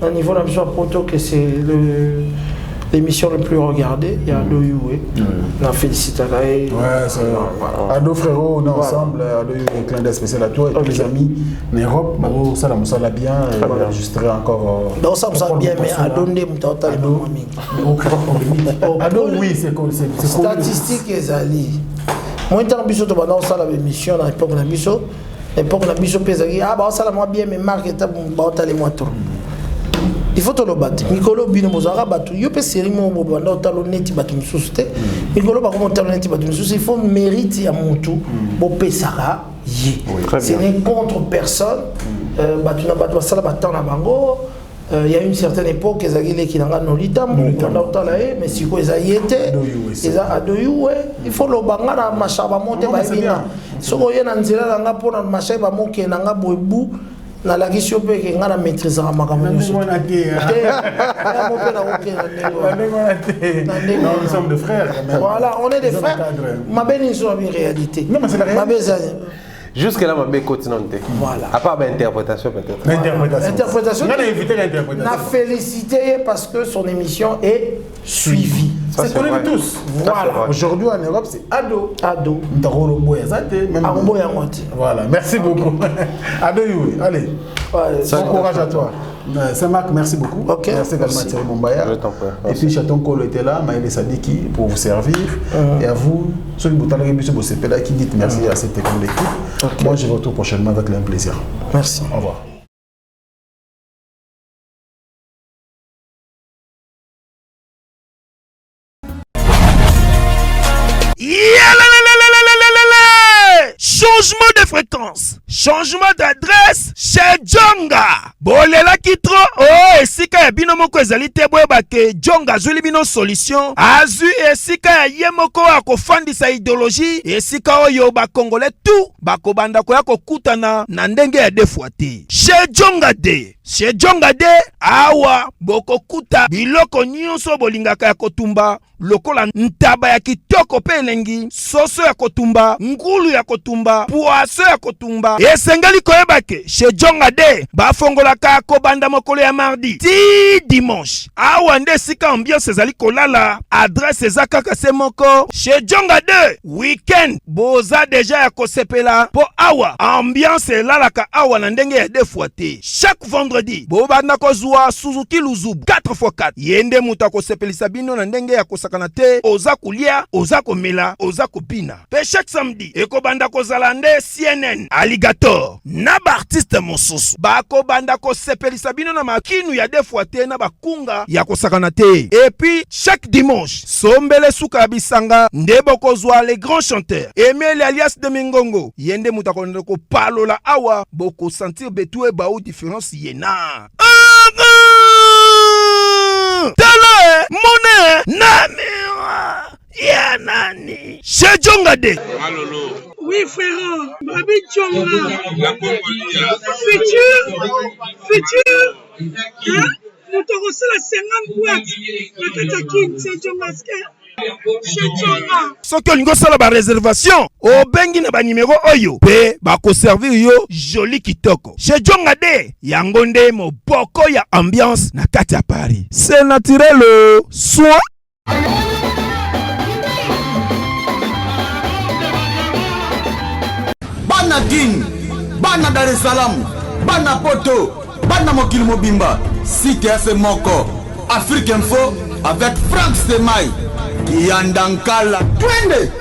au niveau de la mission Poto que c'est l'émission le plus regardée il y a Ado Youé la félicite à Ado frérot on est ensemble Ado Youé clin d'œil spécial à toi et tous les amis en Europe ça la bien enregistré encore donc ça me bien mais Ado Ado oui c'est statistique ezali moi tant biso to bana osala émission na époque na biso pesaki ba osala moi bien mais marque eta ba otale moi trop il faut to le battre Mikolo bino bozara batu yo pe série mo banda otalo neti batu misusu te Mikolo ba comment otalo neti batu misusu il faut mérite ya mutu bo pesaka ye c'est n'est contre personne batu na batu sala batana na bango il y a une certaine époque ezagile ki nanga nolita mbona otala mais siko ezayete eza adoyuwe il faut lo banga na mashaba monte ba bina soko yena nzela nanga pona mashaba moke nanga boebu na la question pe ke ngana maîtriser makambo nous sommes des frères voilà on est des frères ma belle ils sont en réalité non mais c'est la réalité jusque-là, ma belle continente. Voilà. À part l'interprétation peut-être. L'interprétation. On a félicité parce que son émission est suivie. C'est qu'on aime tous. Voilà. Aujourd'hui en Europe, c'est Ado. Ado. Voilà. Merci beaucoup. Ado, allez. Bon courage à toi. Saint-Marc, merci beaucoup. Okay. Merci également à Thierry Mombaya. Et puis Chaton Kolo était là, Maïle Sadiki pour vous servir. Et à vous, ceux qui vous qui dites merci à cette équipe d'équipe. Moi, je vous retrouve prochainement avec un plaisir. Merci. Au revoir. Changement de fréquence, changement d'adresse chez Djonga. Bolela kitro, oh, esika ya bino moko ezali te boyeba ke Djonga azuli bino solution. Azu esika ya ye moko akofandisa idéologie, esika oyo ba Congolais tout bakobanda koya kokutana na ndenge ya defwa te. Chez Djonga de. Chez Djonga de awa bokokuta biloko nyonso bolingaka ya kotumba lokola ntaba ya kitoko pe elengi, soso ya kotumba, ngulu ya kotumba, poaso ya kotumba. Esengeli koyeba ke chez Djonga de bafongolaka kobanda mokolo ya mardi ti dimanche. Awa nde sika ambiance ezali kolala, adresse eza kaka se moko. Chez Djonga de weekend boza deja ya kosepela po awa ambiance elalaka awa na ndenge ya defwa te. Chaque vendredi bobanda kozwa Suzuki Luzubu 4x4 yende muta kosepelisa bino na ndenge ya kosakana te, oza kulia, oza komela, oza kopina. Pe chaque samedi ekobanda kozala nde CNN Alligator na ba artiste mosusu bakobanda kosepelisa bino na makinu ya defwa te na bakunga ya kosakana te. Et puis chaque dimanche sombele suka bisanga nde bokozwa les grands chanteurs Emile alias de Mingongo yende muta konde ko palola awa boko sentir betu e ba ou différence yena. Tala mone namira ya nani chez Djonga de. Malolo. Oui frère, Babi Djonga. Futur. Hein? Nous te reçons la 50 boîtes. La Katakine, c'est Djonga. Soki olingo sala ba réservation obengi na ba numéro oyo pe bako servir yo joli kitoko. Chez Djonga de yango nde moboko ya ambiance na kati ya Paris. C'est naturel soit Bana Guine, Bana Dar es Salaam, Bana Poto, Bana Mokil Mobimba, CTF Moko, Afrique Info avec Franck Semaï, Yandankala, Twende.